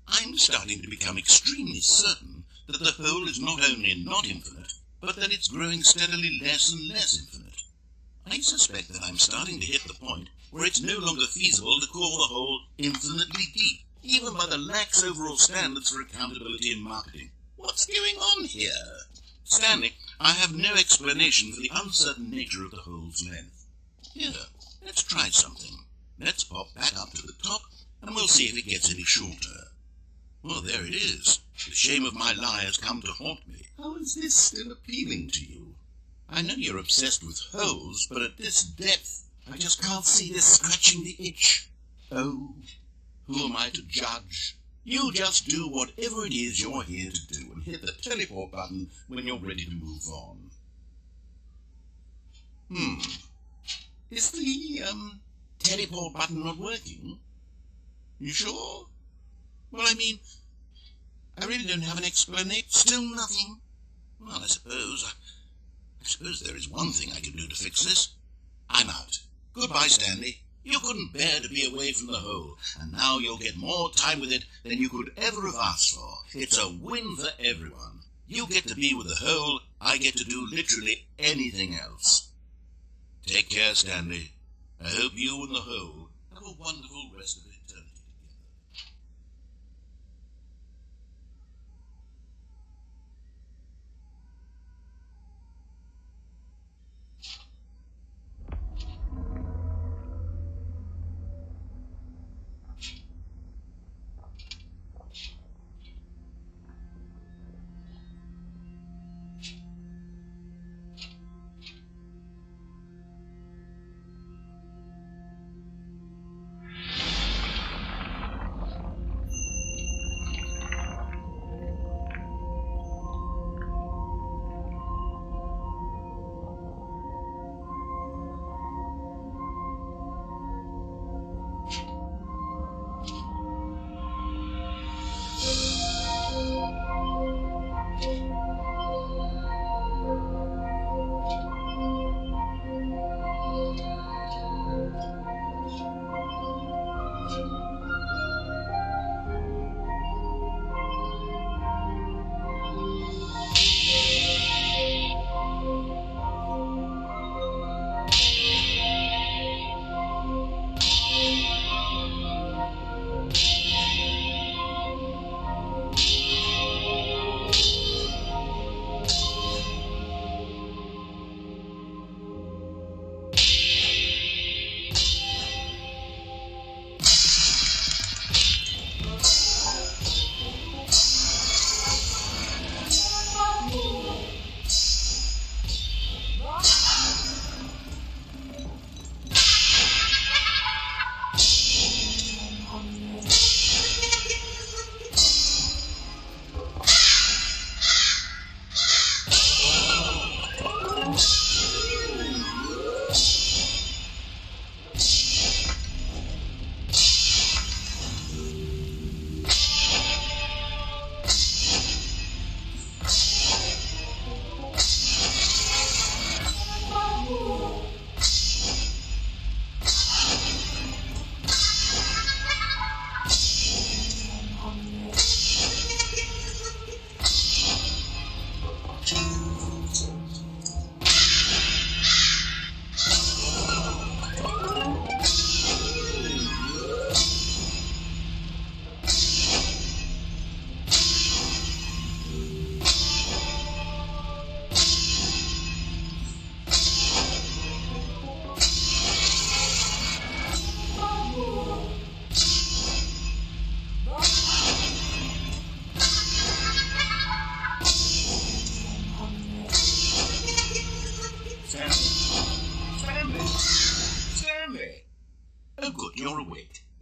[SPEAKER 2] I'm starting to become extremely certain that the hole is not only not infinite, but that it's growing steadily less and less infinite. I suspect that I'm starting to hit the point where it's no longer feasible to call the hole infinitely deep, even by the lax overall standards for accountability in marketing. What's going on here? Stanley, I have no explanation for the uncertain nature of the hole's length. Here, let's try something. Let's pop back up to the top, and we'll see if it gets any shorter. Well, there it is. The shame of my lie has come to haunt me. How is this still appealing to you? I know you're obsessed with holes, but at this depth, I just can't see this scratching the itch. Oh, who am I to judge? You just do whatever it is you're here to do and hit the teleport button when you're ready to move on. Is the, teleport button not working? You sure? Well, I mean, I really don't have an explanation. Still nothing? Well, I suppose there is one thing I can do to fix this. I'm out. Goodbye, Stanley. You couldn't bear to be away from the hole, and now you'll get more time with it than you could ever have asked for. It's a win for everyone. You get to be with the hole, I get to do literally anything else. Take care, Stanley. I hope you and the hole have a wonderful rest of eternity together.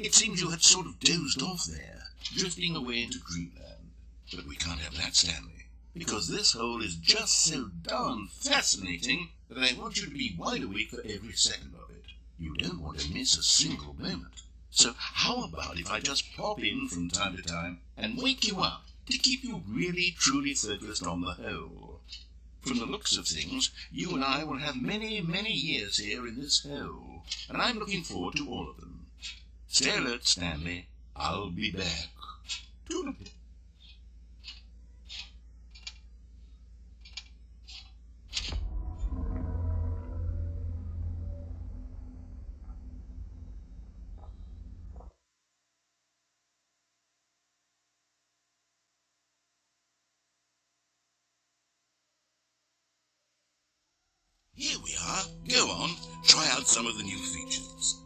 [SPEAKER 2] It seems you had sort of dozed off there, drifting away into dreamland. But we can't have that, Stanley, because this hole is just so darn fascinating that I want you to be wide awake for every second of it. You don't want to miss a single moment. So how about if I just pop in from time to time and wake you up to keep you really truly focused on the hole? From the looks of things, you and I will have many, many years here in this hole, and I'm looking forward to all of them. Stay alert, Stanley. I'll be back. Toodle-pip. Here we are. Go on, try out some of the new features.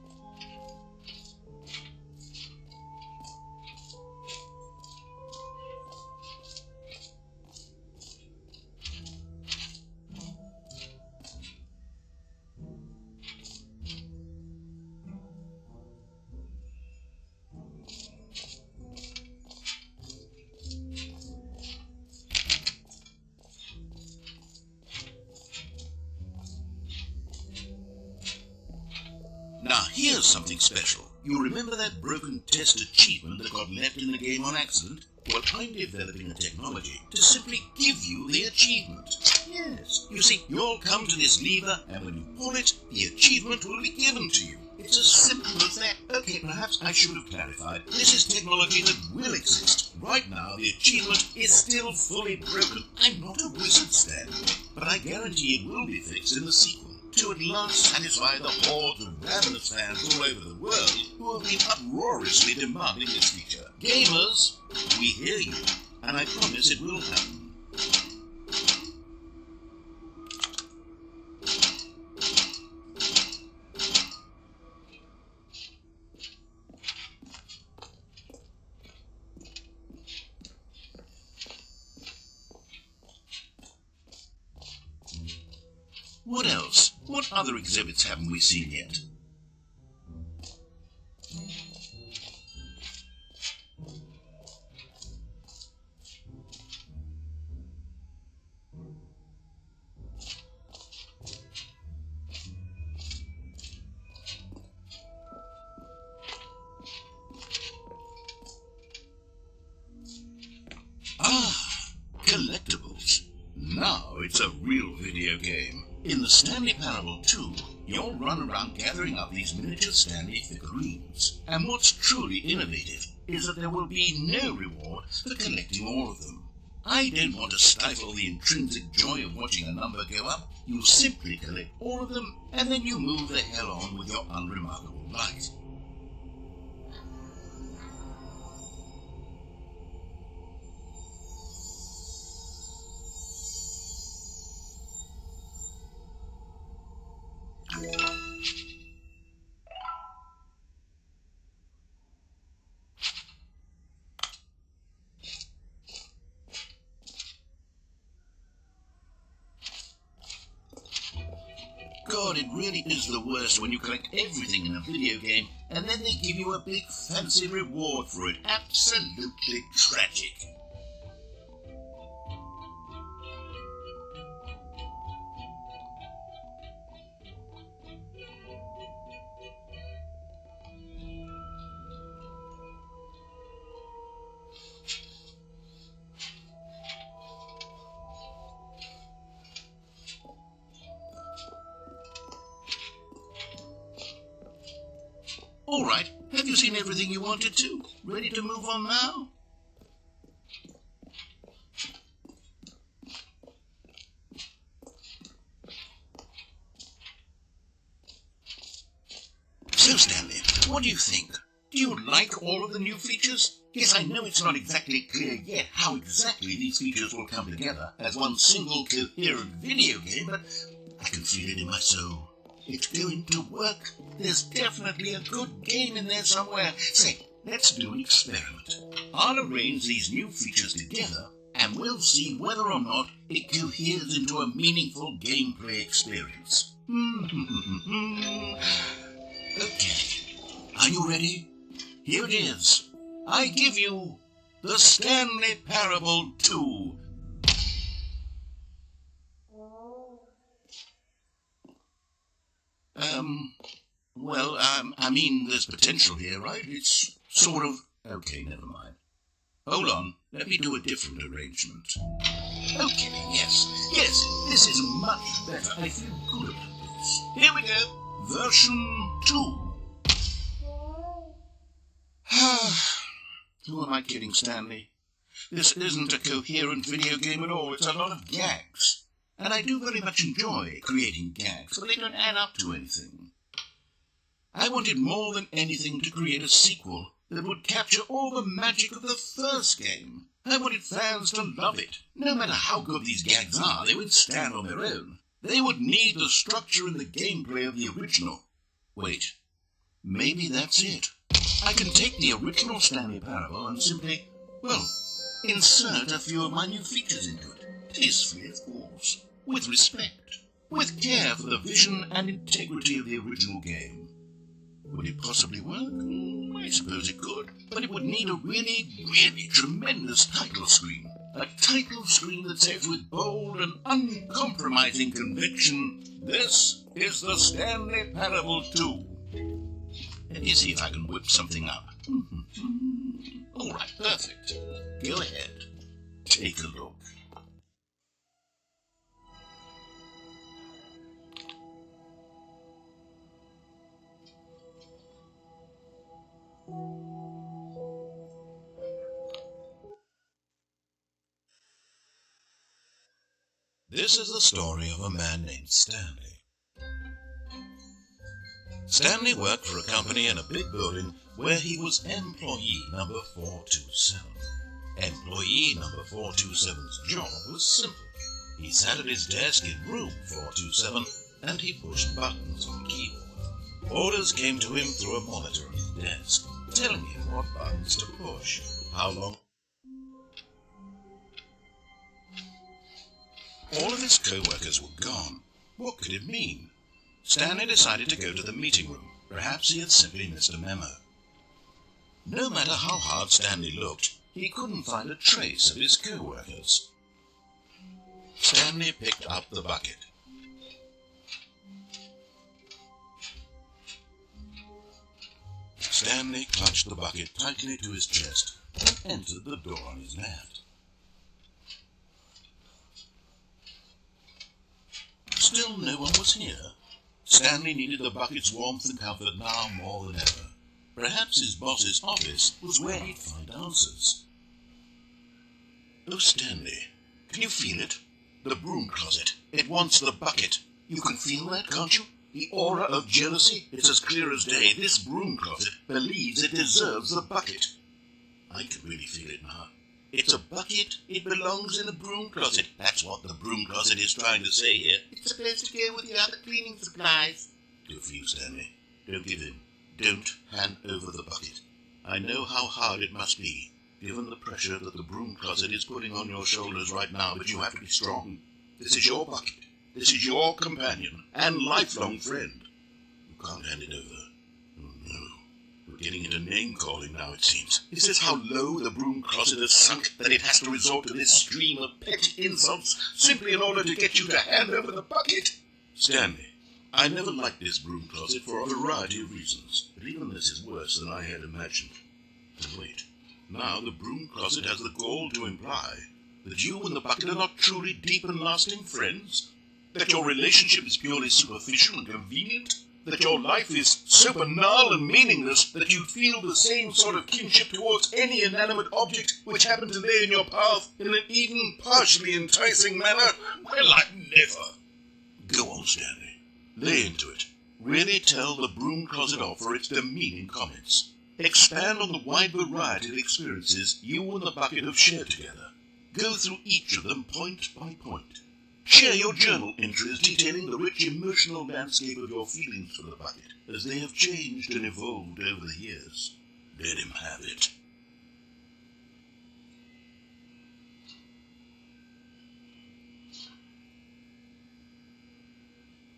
[SPEAKER 2] Now here's something special. You remember that broken test achievement that got left in the game on accident? Well, I'm developing a technology to simply give you the achievement. Yes, you see, you'll come to this lever, and when you pull it, the achievement will be given to you. It's as simple as that. Okay, perhaps I should have clarified. This is technology that will exist. Right now, the achievement is still fully broken. I'm not a wizard, Stanley, but I guarantee it will be fixed in the sequel, to at last satisfy the hordes of ravenous fans all over the world who have been uproariously demanding this feature. Gamers, we hear you, and I promise it will happen. What else? What other exhibits haven't we seen yet? Ah, collectibles. Now it's a real video game. In the Stanley Parable 2, you'll run around gathering up these miniature Stanley figurines. And what's truly innovative is that there will be no reward for collecting all of them. I don't want to stifle the intrinsic joy of watching a number go up. You simply collect all of them, and then you move the hell on with your unremarkable life. God, it really is the worst when you collect everything in a video game and then they give you a big fancy reward for it. Absolutely tragic. All right, have you seen everything you wanted to? Ready to move on now? So, Stanley, what do you think? Do you like all of the new features? Yes, I know it's not exactly clear yet how exactly these features will come together as one single coherent video game, but I can feel it in my soul. It's going to work. There's definitely a good game in there somewhere. Say, let's do an experiment. I'll arrange these new features together, and we'll see whether or not it coheres into a meaningful gameplay experience. Okay. Are you ready? here it is. I give you the Stanley Parable 2. I mean, there's potential here, right? It's sort of... Okay, never mind. Hold on, let me do a different arrangement. Okay, yes, this is much better. I feel good about this. Here we go. Version 2. Who am I kidding, Stanley? This isn't a coherent video game at all. It's a lot of gags. And I do very much enjoy creating gags, but they don't add up to anything. I wanted more than anything to create a sequel that would capture all the magic of the first game. I wanted fans to love it. No matter how good these gags are, they would stand on their own. They would need the structure and the gameplay of the original. Wait, maybe that's it. I can take the original Stanley Parable and simply, insert a few of my new features into it. Tastefully, of course. With respect. With care for the vision and integrity of the original game. Would it possibly work? I suppose it could. But it would need a really, really tremendous title screen. A title screen that says with bold and uncompromising conviction, "This is the Stanley Parable 2. Let me see if I can whip something up. All right, perfect. Go ahead. Take a look.
[SPEAKER 1] This is the story of a man named Stanley. Stanley worked for a company in a big building where he was employee number 427. Employee number 427's job was simple. He sat at his desk in room 427 and he pushed buttons on a keyboard. Orders came to him through a monitor on his desk, telling him what buttons to push, how long. All of his co-workers were gone. What could it mean? Stanley decided to go to the meeting room. Perhaps he had simply missed a memo. No matter how hard Stanley looked, he couldn't find a trace of his co-workers. Stanley picked up the bucket. Stanley clutched the bucket tightly to his chest and entered the door on his left. Still no one was here. Stanley needed the bucket's warmth and comfort now more than ever. Perhaps his boss's office was where he'd find answers. Oh, Stanley, can you feel it? The broom closet. It wants the bucket. You can feel that, can't you? The aura of jealousy? It's as clear as day. This broom closet believes it deserves the bucket. I can really feel it now. It's a bucket. It belongs in the broom closet. That's what the broom closet is trying to say here. It's supposed to go with the other cleaning supplies. Good for you, Stanley. Don't give in. Don't hand over the bucket. I know how hard it must be, given the pressure that the broom closet is putting on your shoulders right now, but you have to be strong. This is your bucket. This is your companion and lifelong friend. You can't hand it over. Oh, no. We're getting into name-calling now, it seems. Is this how low the broom closet has sunk, that it has to resort to this stream of petty insults simply in order to get you to hand over the bucket? Stanley, I never liked this broom closet for a variety of reasons, but even this is worse than I had imagined. And wait, now the broom closet has the gall to imply that you and the bucket are not truly deep and lasting friends? That your relationship is purely superficial and convenient? That your life is so banal and meaningless that you feel the same sort of kinship towards any inanimate object which happened to lay in your path in an even partially enticing manner? Well, I never. Go on, Stanley. Lay into it. Really tell the broom closet off for its demeaning comments. Expand on the wide variety of experiences you and the bucket have shared together. Go through each of them point by point. Share your journal entries detailing the rich emotional landscape of your feelings for the bucket as they have changed and evolved over the years. Let him have it.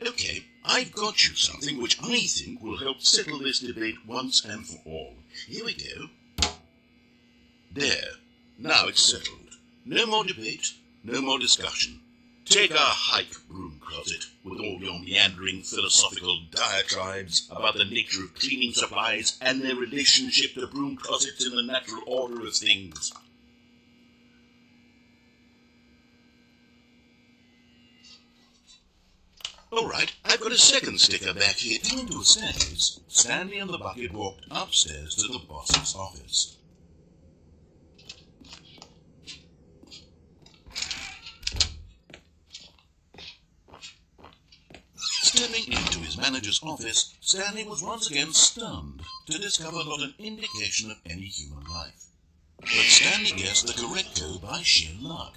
[SPEAKER 1] Okay, I've got you something which I think will help settle this debate once and for all.
[SPEAKER 2] Here we go. There. Now it's settled. No more debate, no more discussion. Take a hike, broom closet, with all your meandering philosophical diatribes about the nature of cleaning supplies and their relationship to broom closets in the natural order of things. All right, I've got a second sticker back here. Coming to a staircase, Stanley and the bucket walked upstairs to the boss's office. Stepping into his manager's office, Stanley was once again stunned to discover not an indication of any human life. But Stanley guessed the correct code by sheer luck.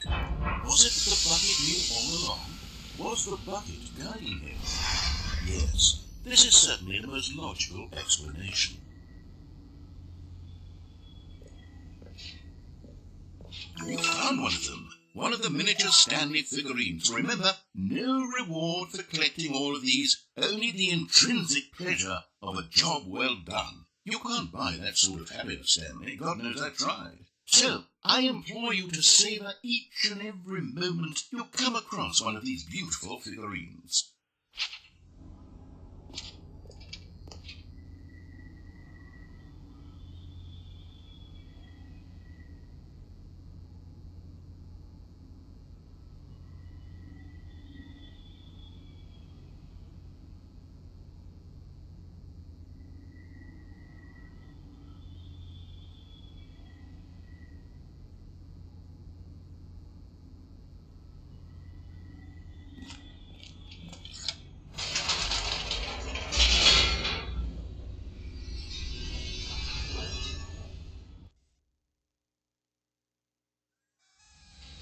[SPEAKER 2] Was it that the bucket knew all along? Was the bucket guiding him? Yes, this is certainly the most logical explanation. You found one of them. One of the miniature Stanley figurines. Remember, no reward for collecting all of these, only the intrinsic pleasure of a job well done. You can't buy that sort of happiness, Stanley. God knows I've tried. So, I implore you to savour each and every moment you come across one of these beautiful figurines.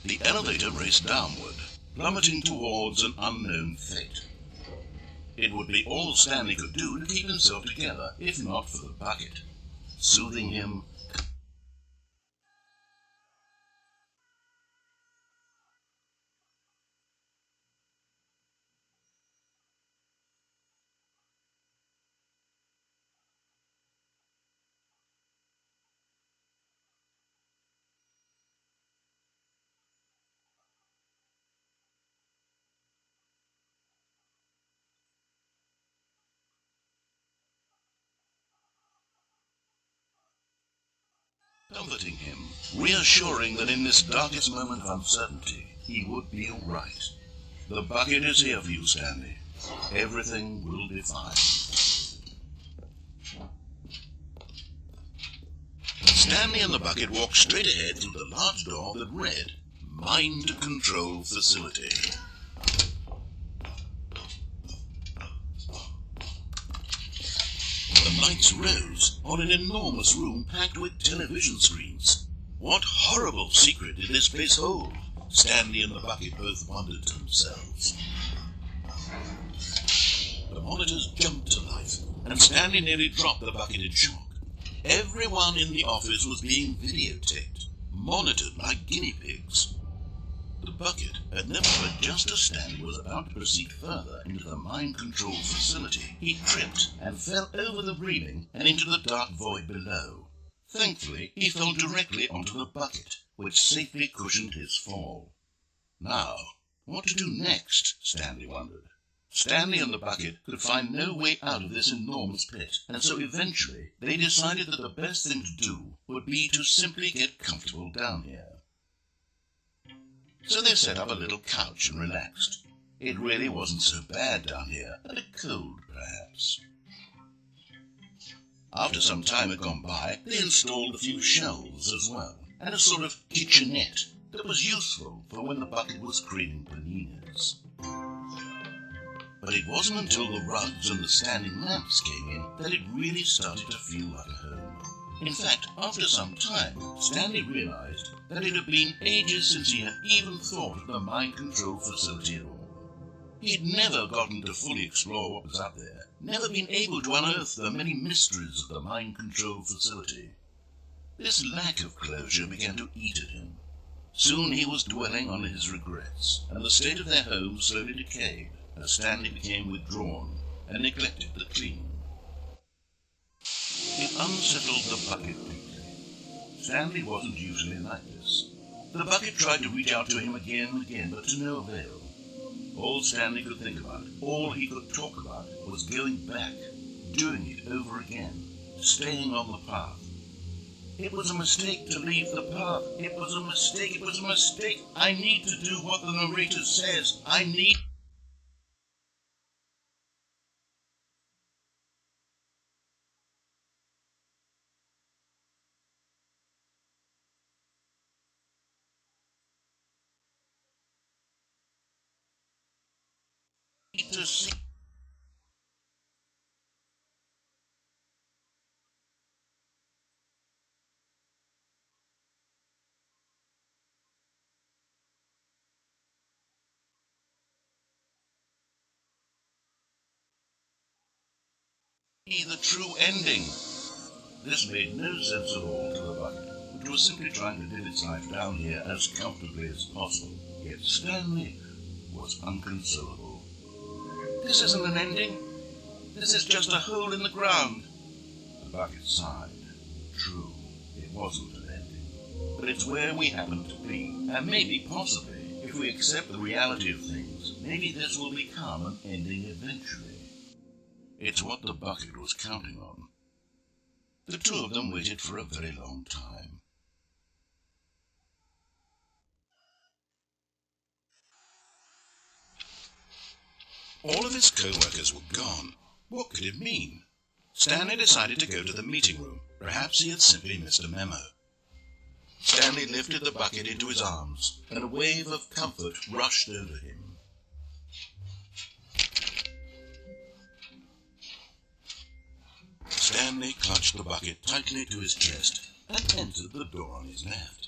[SPEAKER 2] The elevator raced downward, plummeting towards an unknown fate. It would be all Stanley could do to keep himself together, if not for the bucket, soothing him. Comforting him, reassuring that in this darkest moment of uncertainty, he would be all right. The bucket is here for you, Stanley. Everything will be fine. Stanley and the bucket walked straight ahead through the large door that read, Mind Control Facility. The lights rose on an enormous room packed with television screens. What horrible secret did this place hold? Stanley and the bucket both wondered to themselves. The monitors jumped to life, and Stanley nearly dropped the bucket in shock. Everyone in the office was being videotaped, monitored like guinea pigs. The bucket had never heard just as Stanley was about to proceed further into the mind control facility. He tripped and fell over the railing and into the dark void below. Thankfully, he fell directly onto the bucket, which safely cushioned his fall. Now, what to do next, Stanley wondered. Stanley and the bucket could find no way out of this enormous pit, and so eventually they decided that the best thing to do would be to simply get comfortable down here. So they set up a little couch and relaxed. It really wasn't so bad down here, a bit cold perhaps. After some time had gone by, they installed a few shelves as well, and a sort of kitchenette that was useful for when the bucket was craving paninis. But it wasn't until the rugs and the standing lamps came in that it really started to feel like a home. In fact, after some time, Stanley realized that it had been ages since he had even thought of the mind control facility at all. He'd never gotten to fully explore what was up there, never been able to unearth the many mysteries of the mind control facility. This lack of closure began to eat at him. Soon he was dwelling on his regrets, and the state of their home slowly decayed as Stanley became withdrawn and neglected the cleaning. It unsettled the bucket deeply. Stanley wasn't usually like this. The bucket tried to reach out to him again and again, but to no avail. All Stanley could think about, all he could talk about, was going back, doing it over again, staying on the path. It was a mistake to leave the path. It was a mistake. It was a mistake. I need to do what the narrator says. I need to see the true ending. This made no sense at all to the bucket, which was simply trying to live its life down here as comfortably as possible. Yet Stanley was unconsolable. This isn't an ending. This is just a hole in the ground. The bucket sighed. True, it wasn't an ending. But it's where we happen to be, and maybe, possibly, if we accept the reality of things, maybe this will become an ending eventually. It's what the bucket was counting on. The two of them waited for a very long time.
[SPEAKER 1] All of his co-workers were gone. What could it mean? Stanley decided to go to the meeting room. Perhaps he had simply missed a memo. Stanley lifted the bucket into his arms, and a wave of comfort rushed over him. Stanley clutched the bucket tightly to his chest and entered the door on his left.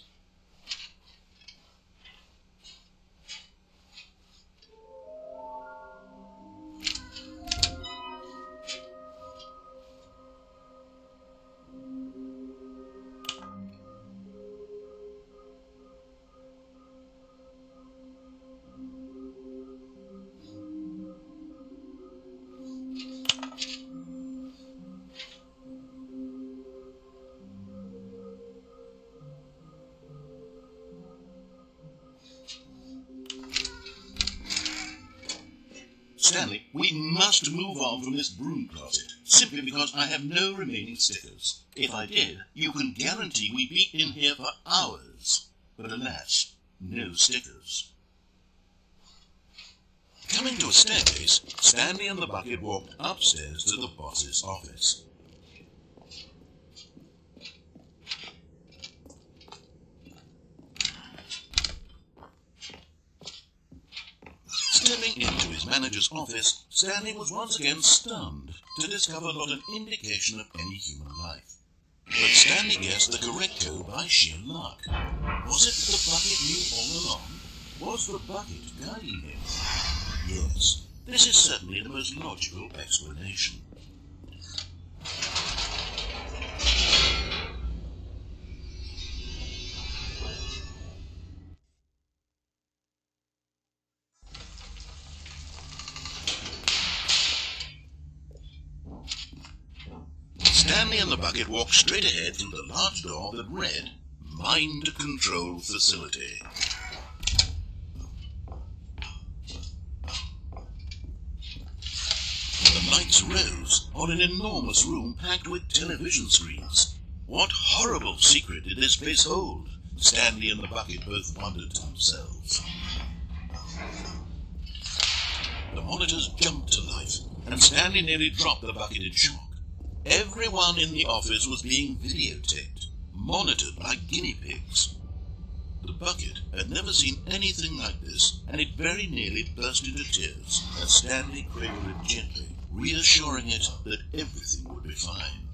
[SPEAKER 2] Stanley, we must move on from this broom closet, simply because I have no remaining stickers. If I did, you can guarantee we'd be in here for hours. But alas, no stickers.
[SPEAKER 1] Coming to a staircase, Stanley and the bucket walked upstairs to the boss's office. Stepping into his manager's office, Stanley was once again stunned to discover not an indication of any human life. But Stanley guessed the correct code by sheer luck. Was it the bucket knew all along? Was the bucket guiding him? Yes, this is certainly the most logical explanation. Stanley and the bucket walked straight ahead through the large door that read, Mind Control Facility. The lights rose on an enormous room packed with television screens. What horrible secret did this place hold? Stanley and the bucket both wondered to themselves. The monitors jumped to life, and Stanley nearly dropped the bucket in shock. Everyone in the office was being videotaped, monitored like guinea pigs. The bucket had never seen anything like this, and it very nearly burst into tears as Stanley cradled it gently, reassuring it that everything would be fine.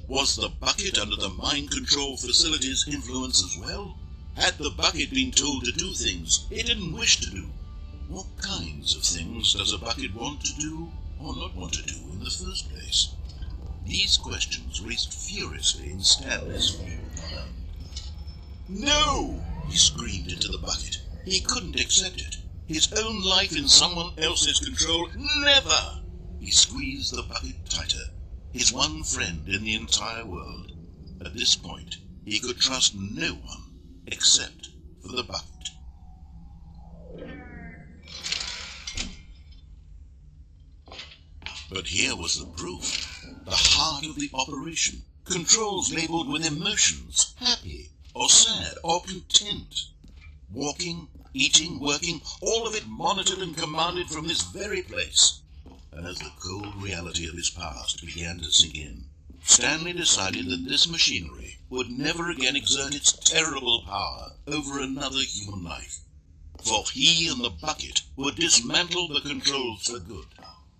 [SPEAKER 1] Was the bucket under the mind control facility's influence as well?
[SPEAKER 2] Had the bucket been told to do things it didn't wish to do? What kinds of things does a bucket want to do or not want to do in the first place? These questions raced furiously in Stanley's feeble mind. No! He screamed into the bucket. He couldn't accept it. His own life in someone else's control, never! He squeezed the bucket tighter. His one friend in the entire world. At this point, he could trust no one except for the bucket. But here was the proof. The heart of the operation. Controls labeled with emotions, happy, or sad, or content. Walking, eating, working, all of it monitored and commanded from this very place. And as the cold reality of his past began to sink in, Stanley decided that this machinery would never again exert its terrible power over another human life. For he and the bucket would dismantle the controls for good.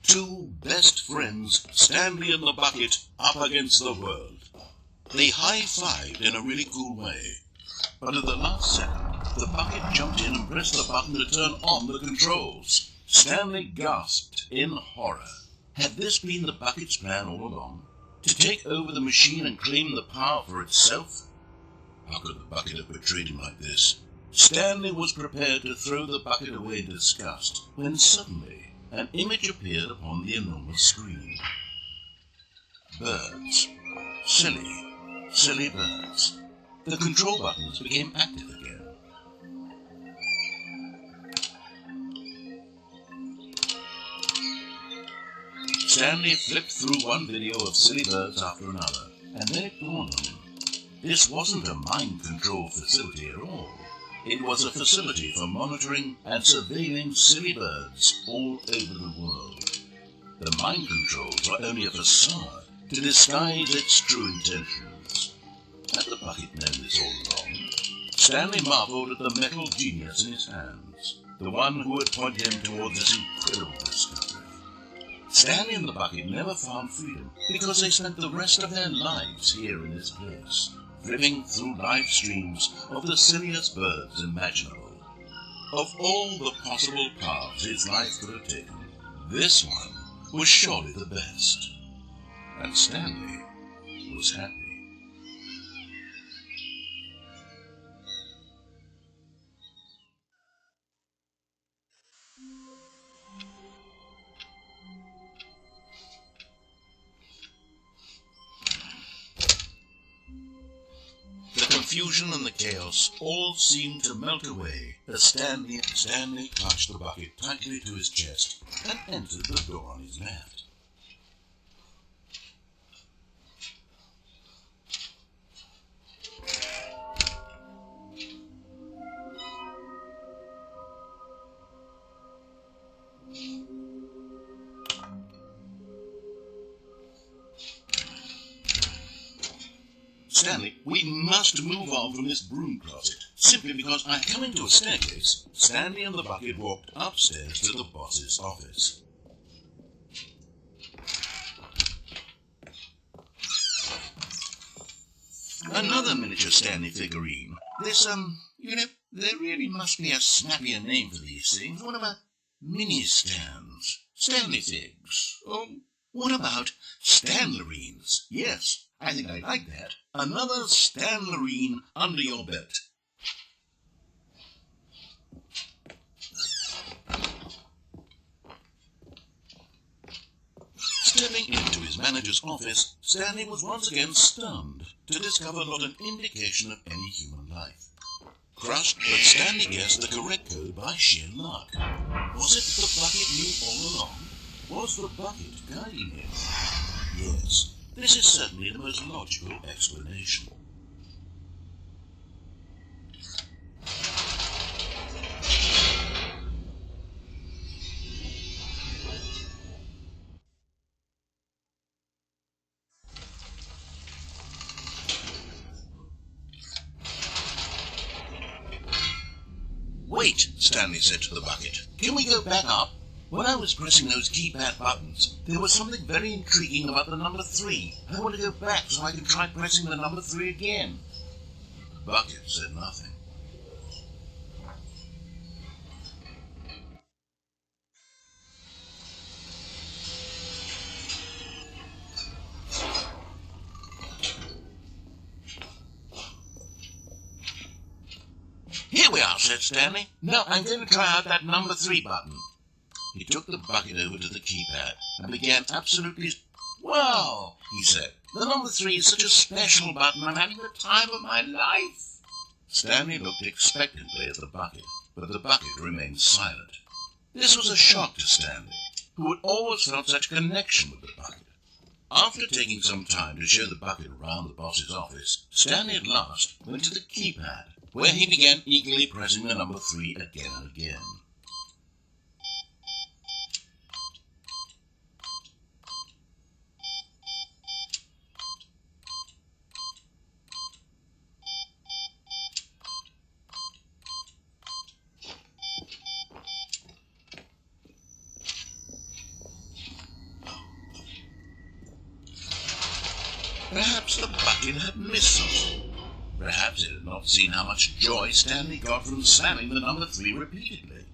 [SPEAKER 2] Two best friends, Stanley and the bucket, up against the world. They high-fived in a really cool way. But at the last second, the bucket jumped in and pressed the button to turn on the controls. Stanley gasped in horror. Had this been the bucket's plan all along? To take over the machine and claim the power for itself? How could the bucket have betrayed him like this? Stanley was prepared to throw the bucket away in disgust, when suddenly an image appeared upon the enormous screen. Birds. Silly birds. The control buttons became active again. Stanley flipped through one video of silly birds after another, and then it dawned on him. This wasn't a mind control facility at all. It was a facility for monitoring and surveilling silly birds all over the world. The mind controls were only a facade to disguise its true intentions. Had the bucket known this all along? Stanley marveled at the metal genius in his hands, the one who had pointed him toward this incredible discovery. Stanley and the bucket never found freedom because they spent the rest of their lives here in this place, flipping through live streams of the silliest birds imaginable. Of all the possible paths his life could have taken, this one was surely the best. And Stanley was happy. The confusion and the chaos all seemed to melt away as Stanley clutched the bucket tightly to his chest and entered the door on his left. Stanley, we must move on from this broom closet, simply because I come into a staircase. Stanley and the bucket walked upstairs to the boss's office. Another miniature Stanley figurine. This, there really must be a snappier name for these things. What about mini-stands? Stanley figs? Or what about Stanlerines? Yes, I think I like that. Another Stanlerine under your belt. Stepping into his manager's office, Stanley was once again stunned to discover not an indication of any human life. Crushed, but Stanley guessed the correct code by sheer luck. Was it the bucket knew all along? Was the bucket guiding him? Yes, this is certainly the most logical explanation. Wait, Stanley said to the bucket. Can we go back up? When I was pressing those keypad buttons, there was something very intriguing about the number 3. I want to go back so I can try pressing the number 3 again. The bucket said nothing. "Here we are," said Stanley. "Now I'm going to try out that number 3 button." He took the bucket over to the keypad and began absolutely... "Wow," he said, "the number 3 is such a special button. I'm having the time of my life." Stanley looked expectantly at the bucket, but the bucket remained silent. This was a shock to Stanley, who had always felt such a connection with the bucket. After taking some time to show the bucket around the boss's office, Stanley at last went to the keypad, where he began eagerly pressing the number 3 again and again. Perhaps the bucket had missed something. Perhaps it had not seen how much joy Stanley got from slamming the number 3 repeatedly.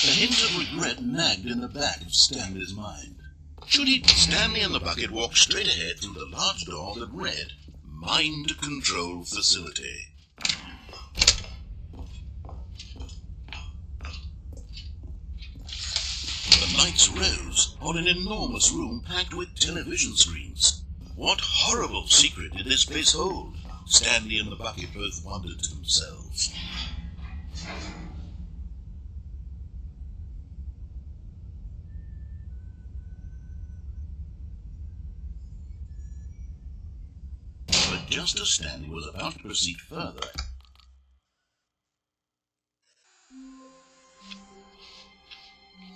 [SPEAKER 2] A hint of regret nagged in the back of Stanley's mind. Should he, Stanley and the bucket, walk straight ahead through the large door that read, "Mind Control Facility"? The lights rose on an enormous room packed with television screens. What horrible secret did this place hold? Stanley and the bucket both wondered to themselves. But just as Stanley was about to proceed further,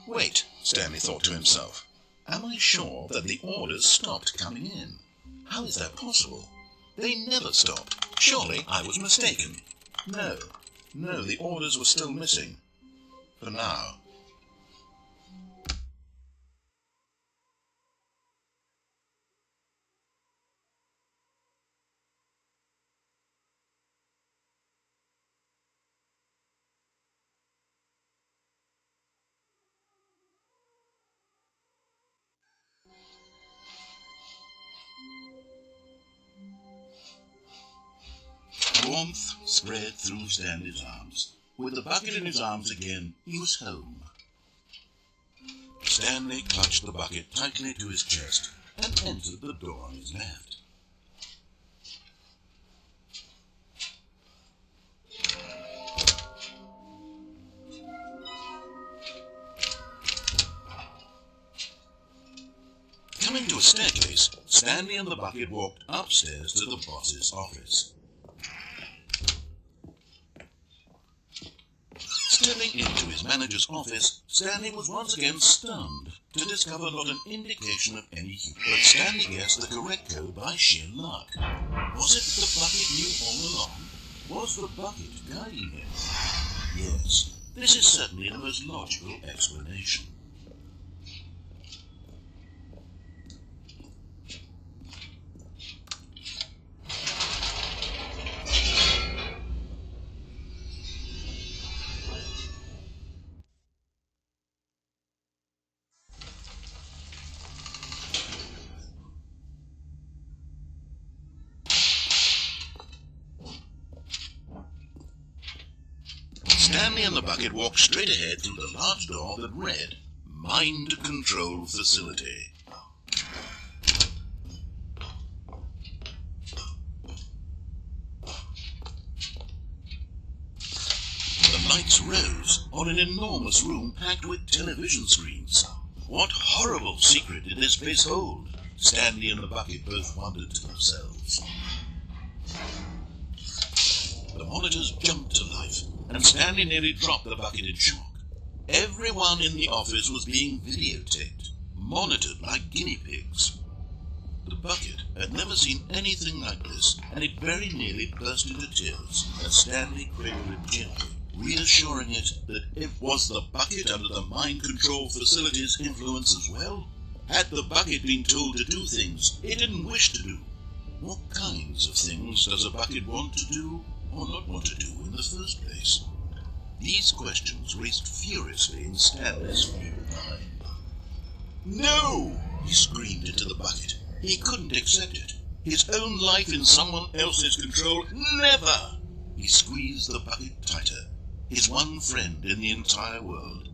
[SPEAKER 2] "Wait," Stanley thought to himself. "Am I sure that the orders stopped coming in? How is that possible? They never stopped. Surely I was mistaken. No, the orders were still missing. For now." Warmth spread through Stanley's arms. With the bucket in his arms again, he was home. Stanley clutched the bucket tightly to his chest and entered the door on his left. Coming to a staircase, Stanley and the bucket walked upstairs to the boss's office. Stepping into his manager's office, Stanley was once again stunned to discover not an indication of any human. But Stanley guessed the correct code by sheer luck. Was it that the bucket knew all along? Was the bucket guiding him? Yes, this is certainly the most logical explanation. Stanley and the bucket walked straight ahead through the large door that read, "Mind Control Facility." The lights rose on an enormous room packed with television screens. What horrible secret did this place hold? Stanley and the bucket both wondered to themselves. The monitors jumped to life, and Stanley nearly dropped the bucket in shock. Everyone in the office was being videotaped, monitored like guinea pigs. The bucket had never seen anything like this, and it very nearly burst into tears as Stanley cradled it gently, reassuring it that it was the bucket under the mind control facility's influence as well. Had the bucket been told to do things it didn't wish to do? What kinds of things does a bucket want to do or not want to do in the first place? These questions raced furiously in Stanley's feeble mind. "No!" he screamed into the bucket. He couldn't accept it.
[SPEAKER 1] His own life in someone else's control, never! He squeezed the bucket tighter. His one friend in the entire world.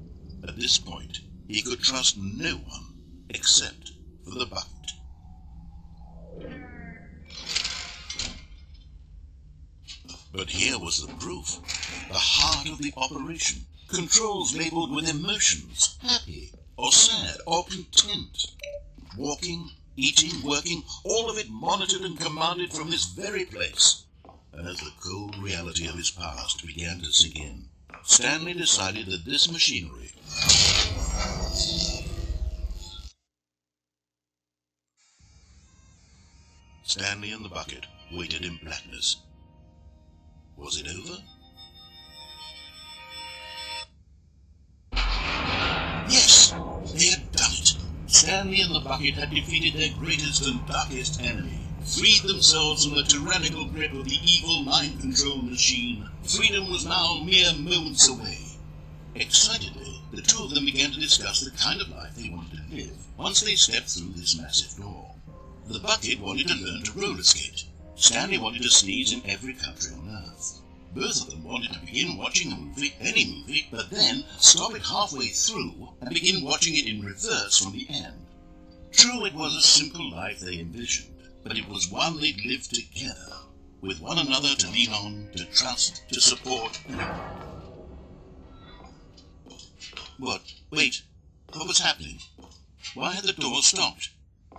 [SPEAKER 1] At this point, he could trust no one except for the bucket. But here was the proof. The heart of the operation. Controls labeled with emotions. Happy, or sad, or content. Walking, eating, working, all of it monitored and commanded from this very place. As the cold reality of his past began to sink in, Stanley decided that this machinery Stanley and the bucket waited in blackness. Was it over? Yes! They had done it! Stanley and the bucket had defeated their greatest and darkest enemy, freed themselves from the tyrannical grip of the evil mind-control machine. Freedom was now mere moments away. Excitedly, the two of them began to discuss the kind of life they wanted to live once they stepped through this massive door. The bucket wanted to learn to roller skate. Stanley wanted to sneeze in every country on Earth. Both of them wanted to begin watching a movie, any movie, but then stop it halfway through and begin watching it in reverse from the end. True, it was a simple life they envisioned, but it was one they'd live together, with one another to lean on, to trust, to support. What? Wait. What was happening? Why had the door stopped?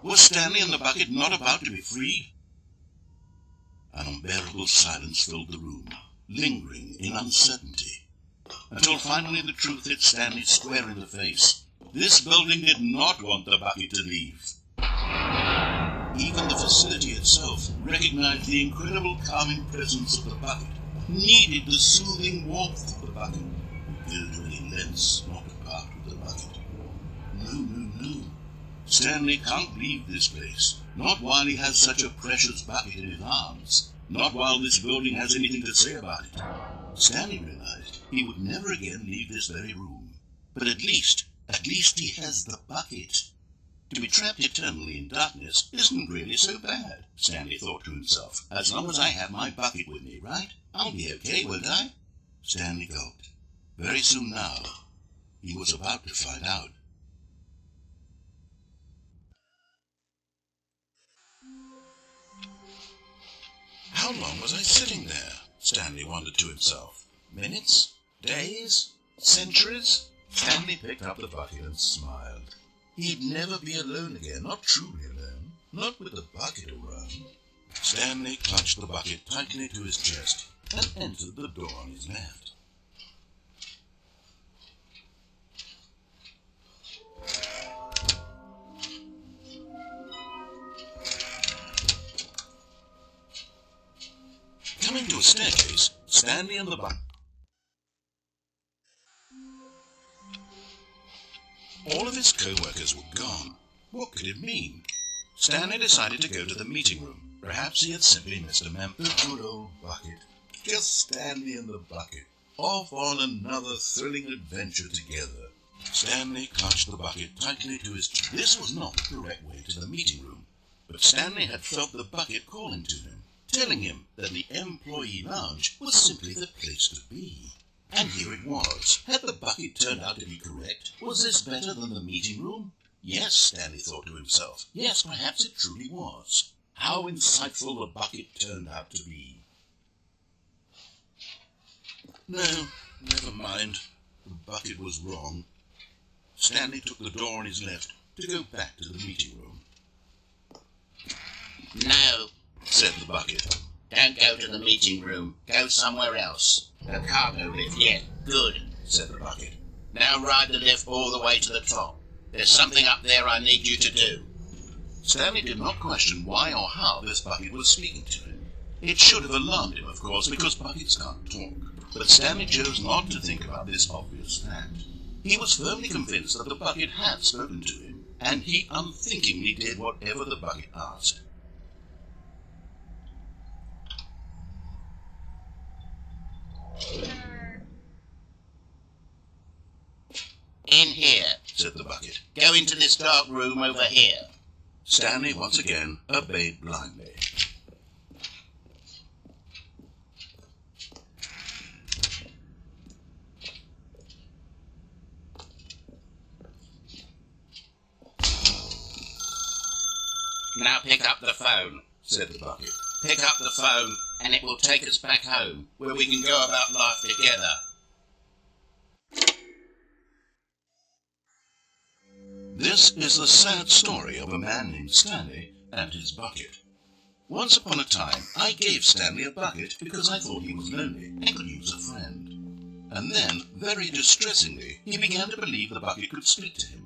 [SPEAKER 1] Was Stanley and the bucket not about to be freed? An unbearable silence filled the room, lingering in uncertainty, until finally the truth hit Stanley square in the face. This building did not want the bucket to leave. Even the facility itself recognized the incredible calming presence of the bucket, needed the soothing warmth of the bucket. Literally lens not apart with the bucket. No. Stanley can't leave this place, not while he has such a precious bucket in his arms, not while this building has anything to say about it. Stanley realized he would never again leave this very room. But at least he has the bucket. To be trapped eternally in darkness isn't really so bad, Stanley thought to himself. As long as I have my bucket with me, right? I'll be okay, won't I? Stanley gulped. Very soon now, he was about to find out. How long was I sitting there? Stanley wondered to himself. Minutes? Days? Centuries? Stanley picked up the bucket and smiled. He'd never be alone again, not truly alone, not with the bucket around. Stanley clutched the bucket tightly to his chest and entered the door on his left. Coming to a staircase, Stanley and the bucket. All of his co-workers were gone. What could it mean? Stanley decided to go to the meeting room. Perhaps he had simply missed a memo. The good old bucket. Just Stanley and the bucket. Off on another thrilling adventure together. Stanley clutched the bucket tightly to his chest. This was not the correct way to the meeting room, but Stanley had felt the bucket calling to him, telling him that the employee lounge was simply the place to be. And here it was. Had the bucket turned out to be correct? Was this better than the meeting room? Yes, Stanley thought to himself. Yes, perhaps it truly was. How insightful the bucket turned out to be. No, never mind. The bucket was wrong. Stanley took the door on his left to go back to the meeting room.
[SPEAKER 2] No,
[SPEAKER 1] said the bucket.
[SPEAKER 2] don't go to the meeting room. Go somewhere else. The cargo lift, yeah, good,
[SPEAKER 1] said the bucket.
[SPEAKER 2] Now ride the lift all the way to the top. There's something up there I need you to do.
[SPEAKER 1] Stanley did not question why or how this bucket was speaking to him. It should have alarmed him, of course, because buckets can't talk. But Stanley chose not to think about this obvious fact. He was firmly convinced that the bucket had spoken to him, and he unthinkingly did whatever the bucket asked.
[SPEAKER 2] In here,
[SPEAKER 1] said the bucket.
[SPEAKER 2] go into this dark room over here. Stanley once again obeyed blindly.
[SPEAKER 4] Now pick up the phone,
[SPEAKER 2] said the bucket.
[SPEAKER 4] Pick up the phone and it will take us back home, where we can go about life together.
[SPEAKER 2] This is the sad story of a man named Stanley and his bucket. Once upon a time, I gave Stanley a bucket because I thought he was lonely and could use a friend. And then, very distressingly, he began to believe the bucket could speak to him.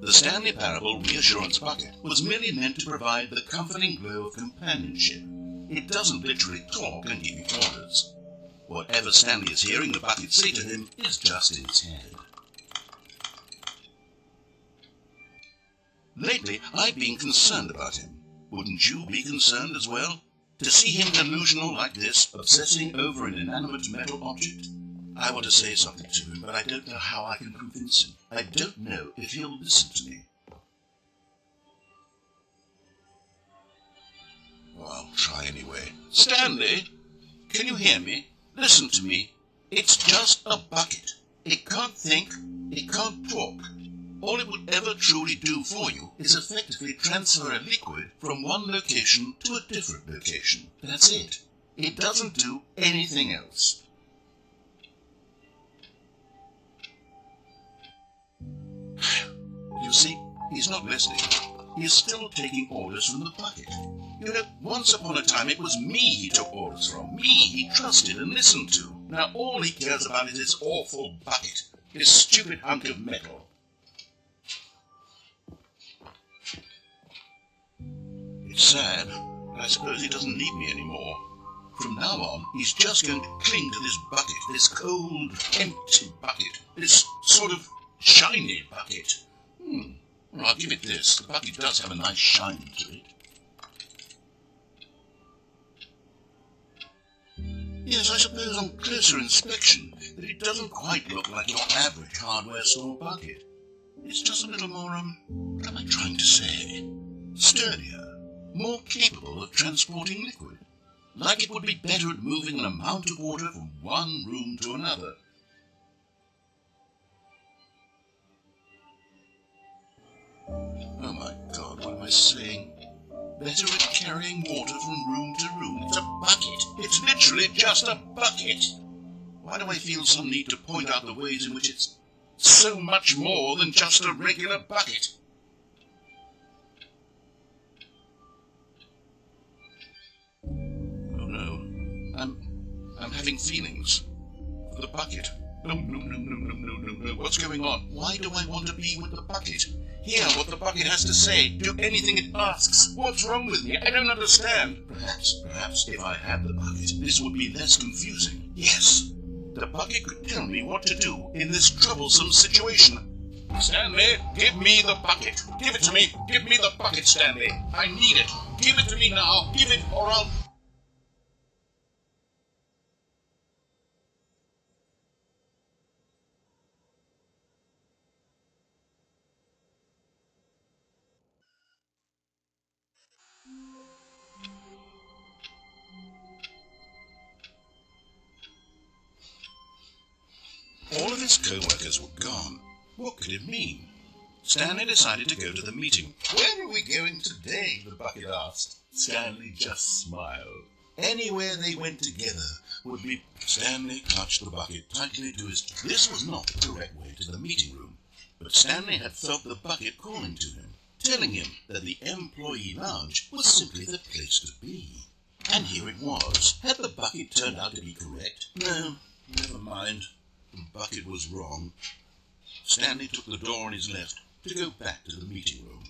[SPEAKER 2] The Stanley Parable Reassurance Bucket was merely meant to provide the comforting glow of companionship. It doesn't literally talk and give you orders. Whatever Stanley is hearing the bucket say to him is just in his head. Lately, I've been concerned about him. Wouldn't you be concerned as well? To see him delusional like this, obsessing over an inanimate metal object? I want to say something to him, but I don't know how I can convince him. I don't know if he'll listen to me. Well, I'll try anyway. Stanley, can you hear me? Listen to me. It's just a bucket. It can't think. It can't talk. All it would ever truly do for you is effectively transfer a liquid from one location to a different location. That's it. It doesn't do anything else. You see, he's not listening. He's still taking orders from the bucket. You know, once upon a time it was me he took orders from. Me he trusted and listened to. Now all he cares about is this awful bucket. This stupid hunk of metal. It's sad, but I suppose he doesn't need me anymore. From now on, he's just going to cling to this bucket, this cold, empty bucket, this sort of shiny bucket. Well, I'll give it this. The bucket does have a nice shine to it. Yes, I suppose on closer inspection that it doesn't quite look like your average hardware store bucket. It's just a little more, what am I trying to say? Sturdier, more capable of transporting liquid. Like it would be better at moving an amount of water from one room to another. Oh my God, what am I saying? Better at carrying water from room to room. It's a bucket. It's literally just a bucket. Why do I feel some need to point out the ways in which it's so much more than just a regular bucket? Oh no, I'm having feelings for the bucket. No, what's going on? Why do I want to be with the bucket? Hear what the bucket has to say. Do anything it asks. What's wrong with me? I don't understand. Perhaps if I had the bucket, this would be less confusing. Yes, the bucket could tell me what to do in this troublesome situation. Stanley, give me the bucket. Give it to me. Give me the bucket, Stanley. I need it. Give it to me now. Give it or I'll... All of his co-workers were gone. What could it mean? Stanley decided to go to the meeting. Where are we going today? The bucket asked. Stanley just smiled. Anywhere they went together would be... Stanley clutched the bucket tightly to his... This was not the correct way to the meeting room, but Stanley had felt the bucket calling to him, telling him that the employee lounge was simply the place to be. And here it was. Had the bucket turned out to be correct? No, never mind. The bucket was wrong. Stanley took the door on his left to go back to the meeting room.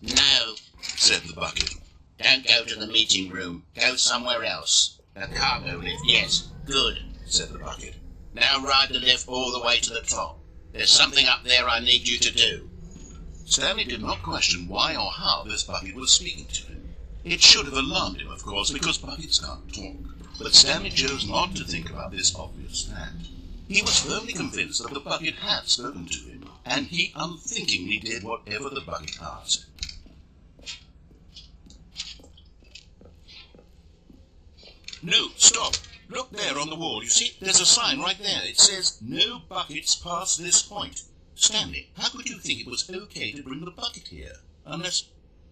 [SPEAKER 4] No,
[SPEAKER 2] said the bucket.
[SPEAKER 4] Don't go to the meeting room. Go somewhere else. A cargo lift, yes. Good,
[SPEAKER 2] said the bucket.
[SPEAKER 4] Now ride the lift all the way to the top. There's something up there I need you to do.
[SPEAKER 2] Stanley did not question why or how this bucket was speaking to him. It should have alarmed him, of course, because buckets can't talk. But Stanley chose not to think about this obvious fact. He was firmly convinced that the bucket had spoken to him, and he unthinkingly did whatever the bucket asked. No, stop. Look there on the wall. You see, there's a sign right there. It says, "No buckets past this point." Stanley, how could you think it was okay to bring the bucket here? Unless,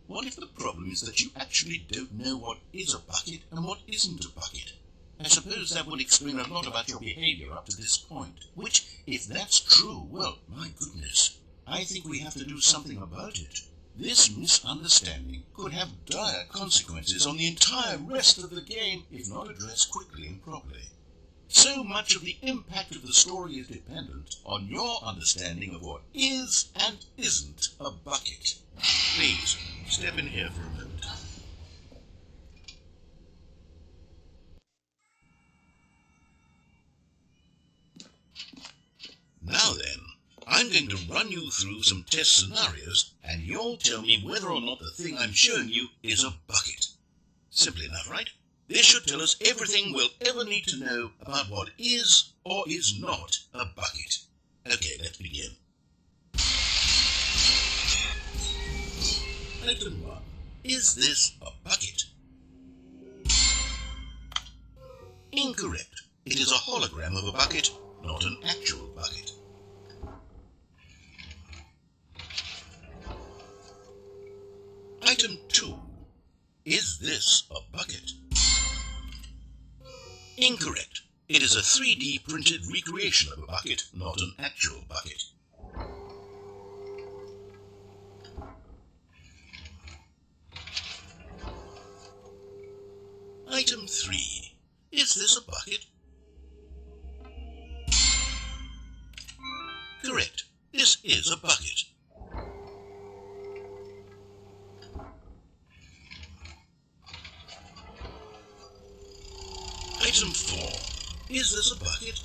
[SPEAKER 2] what if the problem is that you actually don't know what is a bucket and what isn't a bucket? I suppose that would explain a lot about your behavior up to this point. Which, if that's true, well, my goodness, I think we have to do something about it. This misunderstanding could have dire consequences on the entire rest of the game if not addressed quickly and properly. So much of the impact of the story is dependent on your understanding of what is and isn't a bucket. Please, step in here for a moment. Now then, I'm going to run you through some test scenarios, and you'll tell me whether or not the thing I'm showing you is a bucket. Simple enough, right? This should tell us everything we'll ever need to know about what is or is not a bucket. Okay, let's begin. Item 1. Is this a bucket? Incorrect. It is a hologram of a bucket, not an actual bucket. Item 2. Is this a bucket? Incorrect. It is a 3D printed recreation of a bucket, not an actual bucket. Item 3. Is this a bucket? Correct. This is a bucket. Item 4. Is this a bucket?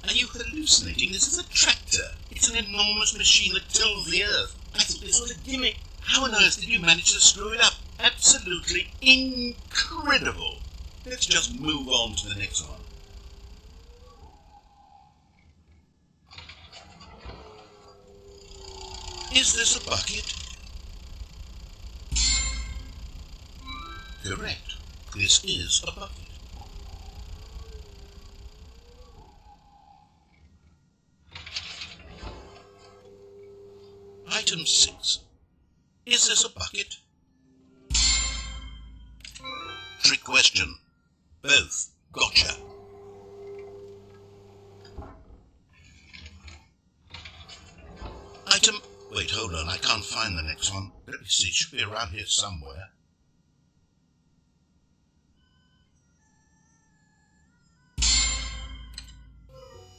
[SPEAKER 2] Are you hallucinating? This is a tractor. It's an enormous machine that tills the earth. I thought this was a gimmick. How on earth did you manage to screw it up? Absolutely incredible. Let's just move on to the next one. Is this a bucket? Correct. This is a bucket. Item 6. Is this a bucket? Trick question. Both. Gotcha. Item... Wait, hold on. I can't find the next one. Let me see. It should be around here somewhere.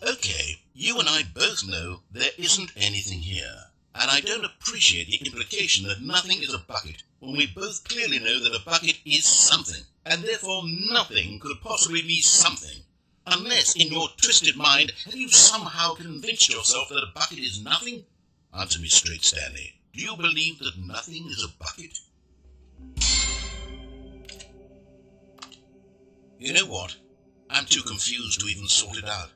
[SPEAKER 2] Okay, you and I both know there isn't anything here, and I don't appreciate the implication that nothing is a bucket when we both clearly know that a bucket is something, and therefore nothing could possibly be something. Unless, in your twisted mind, have you somehow convinced yourself that a bucket is nothing? Answer me straight, Stanley. Do you believe that nothing is a bucket? You know what? I'm too confused to even sort it out.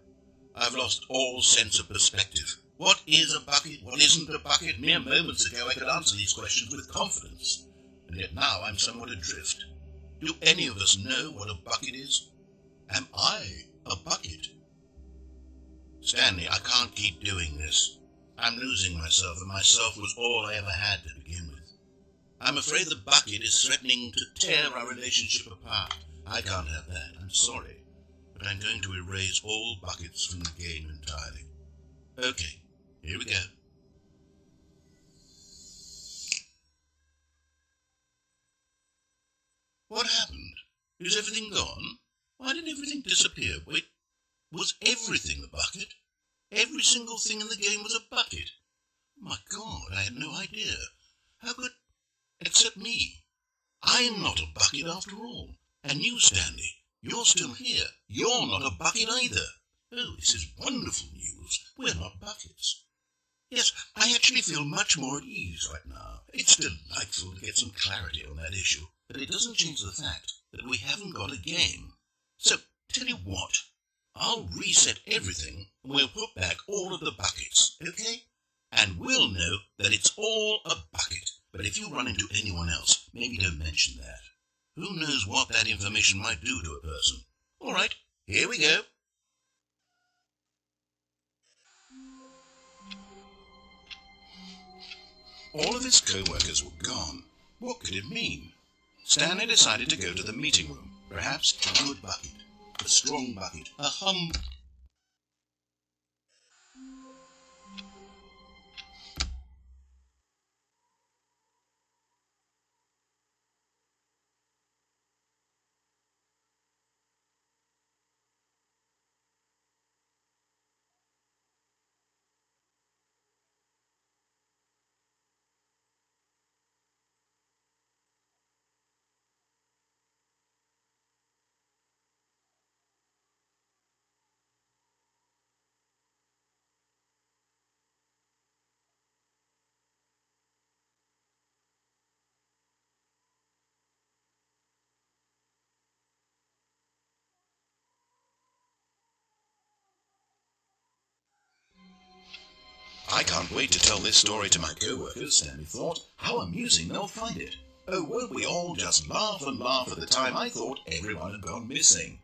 [SPEAKER 2] I've lost all sense of perspective. What is a bucket? What isn't a bucket? Mere moments ago I could answer these questions with confidence, and yet now I'm somewhat adrift. Do any of us know what a bucket is? Am I a bucket? Stanley, I can't keep doing this. I'm losing myself, and myself was all I ever had to begin with. I'm afraid the bucket is threatening to tear our relationship apart. I can't have that. I'm sorry. But I'm going to erase all buckets from the game entirely. Okay, here we go. What happened? Is everything gone? Why did everything disappear? Wait, was everything a bucket? Every single thing in the game was a bucket? My God, I had no idea. How could... Except me. I'm not a bucket after all. And you, Stanley, you're still here. You're not a bucket either. Oh, this is wonderful news. We're not buckets.
[SPEAKER 1] Yes, I actually feel much more at ease right now. It's delightful to get some clarity on that issue, but it doesn't change the fact that we haven't got a game. So, tell you what, I'll reset everything and we'll put back all of the buckets, okay? And we'll know that it's all a bucket. But if you run into anyone else, maybe don't mention that. Who knows what that information might do to a person? All right, here we go. All of his co-workers were gone. What could it mean? Stanley decided to go to the meeting room. Perhaps a good bucket, a strong bucket, a I can't wait to tell this story to my co-workers, Stanley thought. How amusing they'll find it. Oh, won't we all just laugh and laugh at the time I thought everyone had gone missing.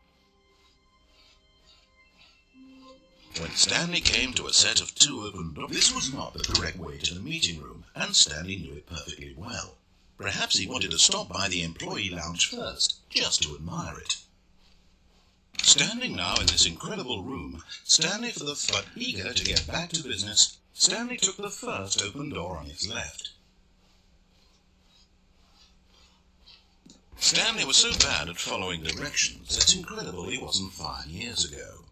[SPEAKER 1] When Stanley came to a set of 2 open doors, this was not the correct way to the meeting room, and Stanley knew it perfectly well. Perhaps he wanted to stop by the employee lounge first, just to admire it. Standing now in this incredible room, Stanley but eager to get back to business, Stanley took the first open door on his left. Stanley was so bad at following directions, it's incredible he wasn't 5 years ago.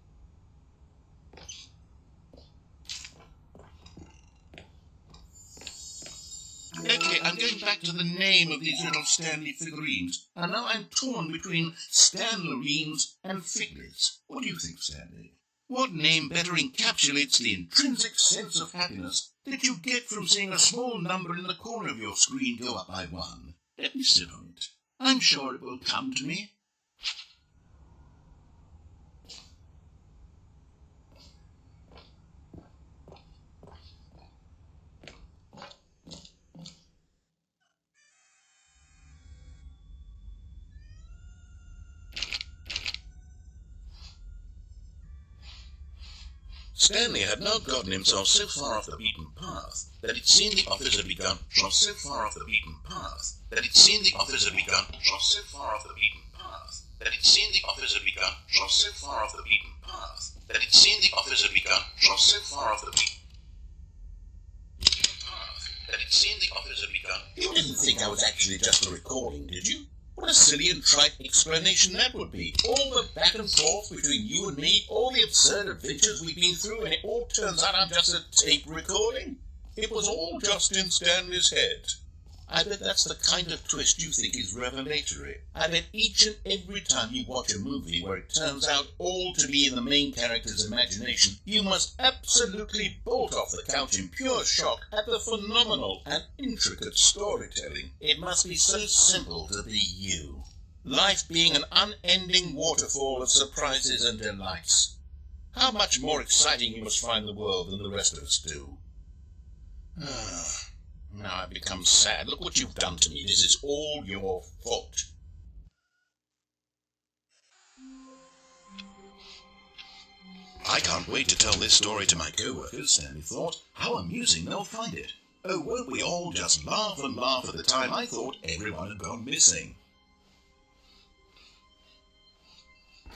[SPEAKER 1] Okay, I'm going back to the name of these little Stanley figurines, and now I'm torn between Stanlerines and Figlets. What do you think, Stanley? What name better encapsulates the intrinsic sense of happiness that you get from seeing a small number in the corner of your screen go up by 1? Let me sit on it. I'm sure it will come to me. Stanley had now gotten himself so far off the beaten path that it seemed the office had begun. So far off the beaten path that it seemed the office had begun. So far off the beaten path that it seemed the office had begun. So far off the beaten path that it seemed the office had begun. So far off the beaten path that it seemed the office had begun. You didn't think I was actually just a recording, did you? What a silly and trite explanation that would be. All the back and forth between you and me, all the absurd adventures we've been through, and it all turns out I'm just a tape recording. It was all just in Stanley's head. I bet that's the kind of twist you think is revelatory. I bet each and every time you watch a movie where it turns out all to be in the main character's imagination, you must absolutely bolt off the couch in pure shock at the phenomenal and intricate storytelling. It must be so simple to be you. Life being an unending waterfall of surprises and delights. How much more exciting you must find the world than the rest of us do. Now I've become sad. Look what you've done to me. This is all your fault. I can't wait to tell this story to my co-workers, Stanley thought. How amusing they'll find it. Oh, won't we all just laugh and laugh at the time I thought everyone had gone missing.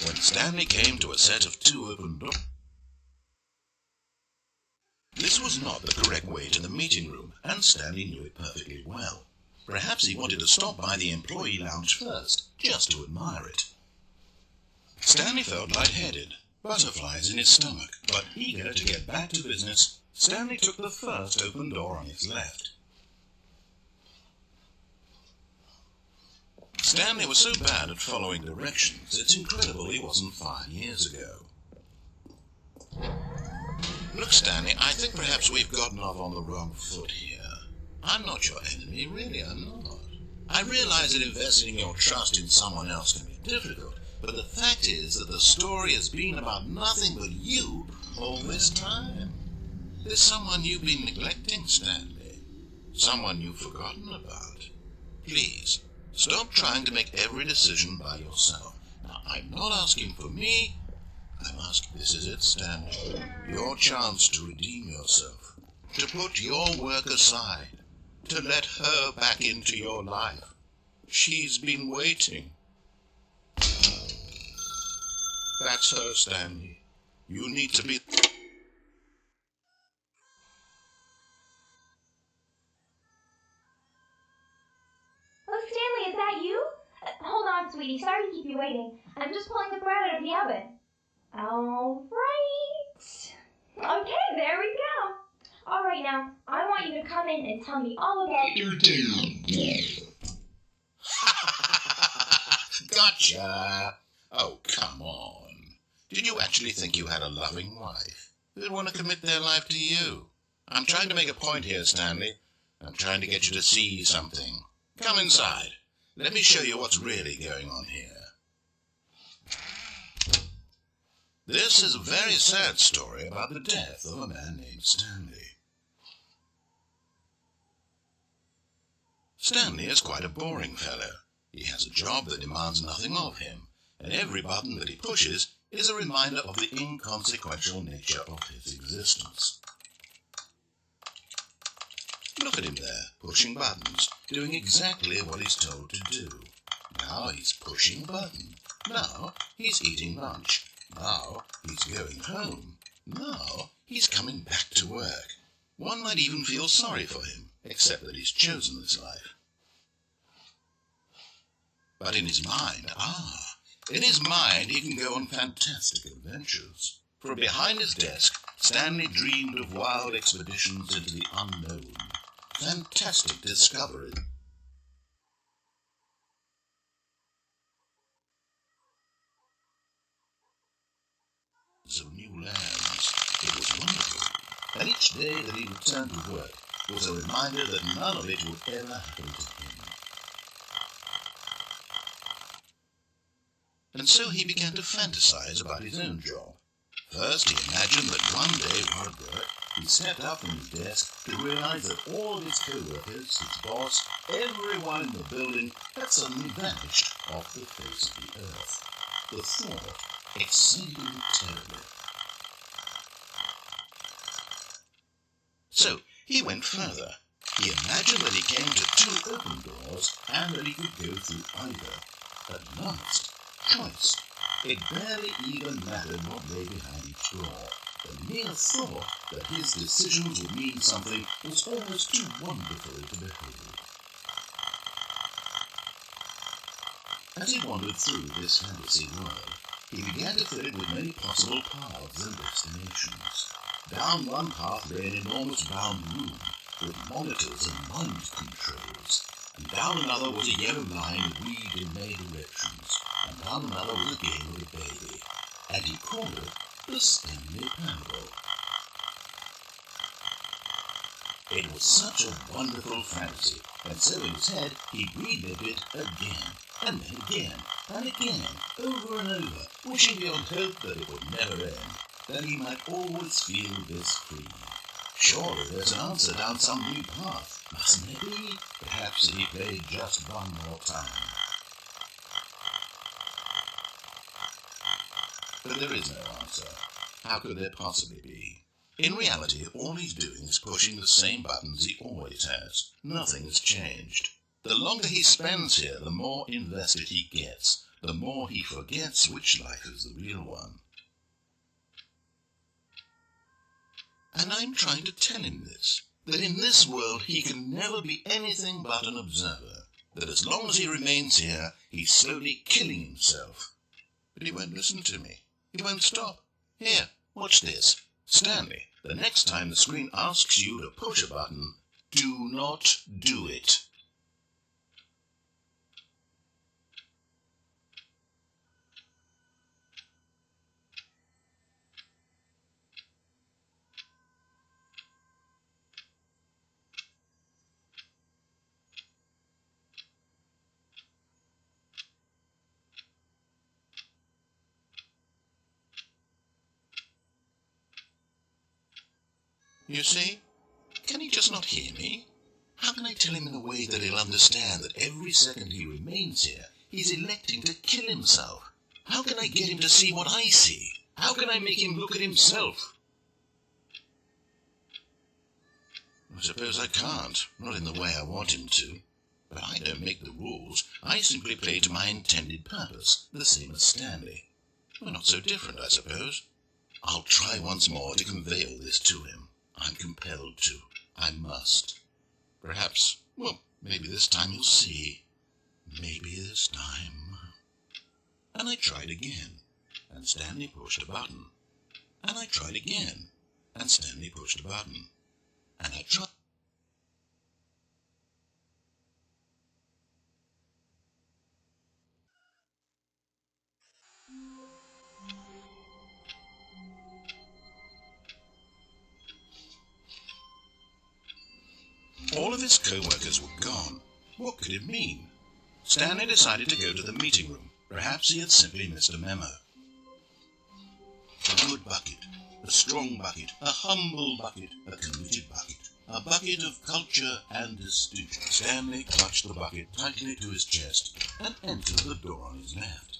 [SPEAKER 1] When Stanley came to a set of 2 open doors, this was not the correct way to the meeting room, and Stanley knew it perfectly well. Perhaps he wanted to stop by the employee lounge first, just to admire it. Stanley felt lightheaded, butterflies in his stomach, but eager to get back to business, Stanley took the first open door on his left. Stanley was so bad at following directions, it's incredible he wasn't 5 years ago. Look Look, Stanley, I think perhaps we've gotten off on the wrong foot here. I'm not your enemy, really, I'm not. I realize that investing your trust in someone else can be difficult, but the fact is that the story has been about nothing but you all this time. There's someone you've been neglecting, Stanley. Someone you've forgotten about. Please, stop trying to make every decision by yourself. Now, I'm not asking for me. I'm asking, this is it, Stanley. Your chance to redeem yourself. To put your work aside. To let her back into your life. She's been waiting. That's her, Stanley. You need to be...
[SPEAKER 5] Oh, Stanley, is that you? Hold on, sweetie. Sorry to keep you waiting. I'm just pulling the bread out of the oven. All right. Okay, there we go. All right, now, I want you to come in and tell me all about your day.
[SPEAKER 1] Gotcha. Oh, come on. Did you actually think you had a loving wife who'd want to commit their life to you? I'm trying to make a point here, Stanley. I'm trying to get you to see something. Come inside. Let me show you what's really going on here. This is a very sad story about the death of a man named Stanley. Stanley is quite a boring fellow. He has a job that demands nothing of him, and every button that he pushes is a reminder of the inconsequential nature of his existence. Look at him there, pushing buttons, doing exactly what he's told to do. Now he's pushing a button. Now he's eating lunch. Now he's going home. Now he's coming back to work. One might even feel sorry for him, except that he's chosen this life. But in his mind, he can go on fantastic adventures. From behind his desk, Stanley dreamed of wild expeditions into the unknown. Fantastic discovery. Of new lands. It was wonderful. And each day that he returned to work was a reminder that none of it would ever happen to him. And so he began to fantasize about his own job. First, he imagined that one day while at work, he stepped up from his desk to realize that all of his co-workers, his boss, everyone in the building had suddenly vanished off the face of the earth. The thought excited him terribly. So he went further. He imagined that he came to two open doors and that he could go through either. At last, choice. It barely even mattered what lay behind each door. The mere thought that his decisions would mean something was almost too wonderful to behold. As he wandered through this fantasy world, he began to fill it with many possible paths and destinations. Down one path lay an enormous bound room with monitors and mind controls, and down another was a yellow line weaved in many directions, and down another was a game with a baby, and he called it the Stanley Parable. It was such a wonderful fantasy, and so in his head he relived it again, and then again, and again, over and over, wishing beyond hope that it would never end, that he might always feel this free. Surely there's an answer down some new path, mustn't there be? Perhaps if he played just one more time. But there is no answer. How could there possibly be? In reality, all he's doing is pushing the same buttons he always has. Nothing has changed. The longer he spends here, the more invested he gets, the more he forgets which life is the real one. And I'm trying to tell him this, that in this world he can never be anything but an observer, that as long as he remains here, he's slowly killing himself. But he won't listen to me. He won't stop. Here, watch this. Stanley, the next time the screen asks you to push a button, do not do it. You see? Can he just not hear me? How can I tell him in a way that he'll understand that every second he remains here, he's electing to kill himself? How can I get him to see what I see? How can I make him look at himself? I suppose I can't, not in the way I want him to. But I don't make the rules. I simply play to my intended purpose, the same as Stanley. We're not so different, I suppose. I'll try once more to convey all this to him. I'm compelled to. I must. Perhaps, well, maybe this time he'll see. Maybe this time. And I tried again, and Stanley pushed a button. And I tried again, and Stanley pushed a button. And I tried. All of his co-workers were gone. What could it mean? Stanley decided to go to the meeting room. Perhaps he had simply missed a memo. A good bucket, a strong bucket, a humble bucket, a committed bucket, a bucket of culture and distinction. Stanley clutched the bucket tightly to his chest and entered the door on his left.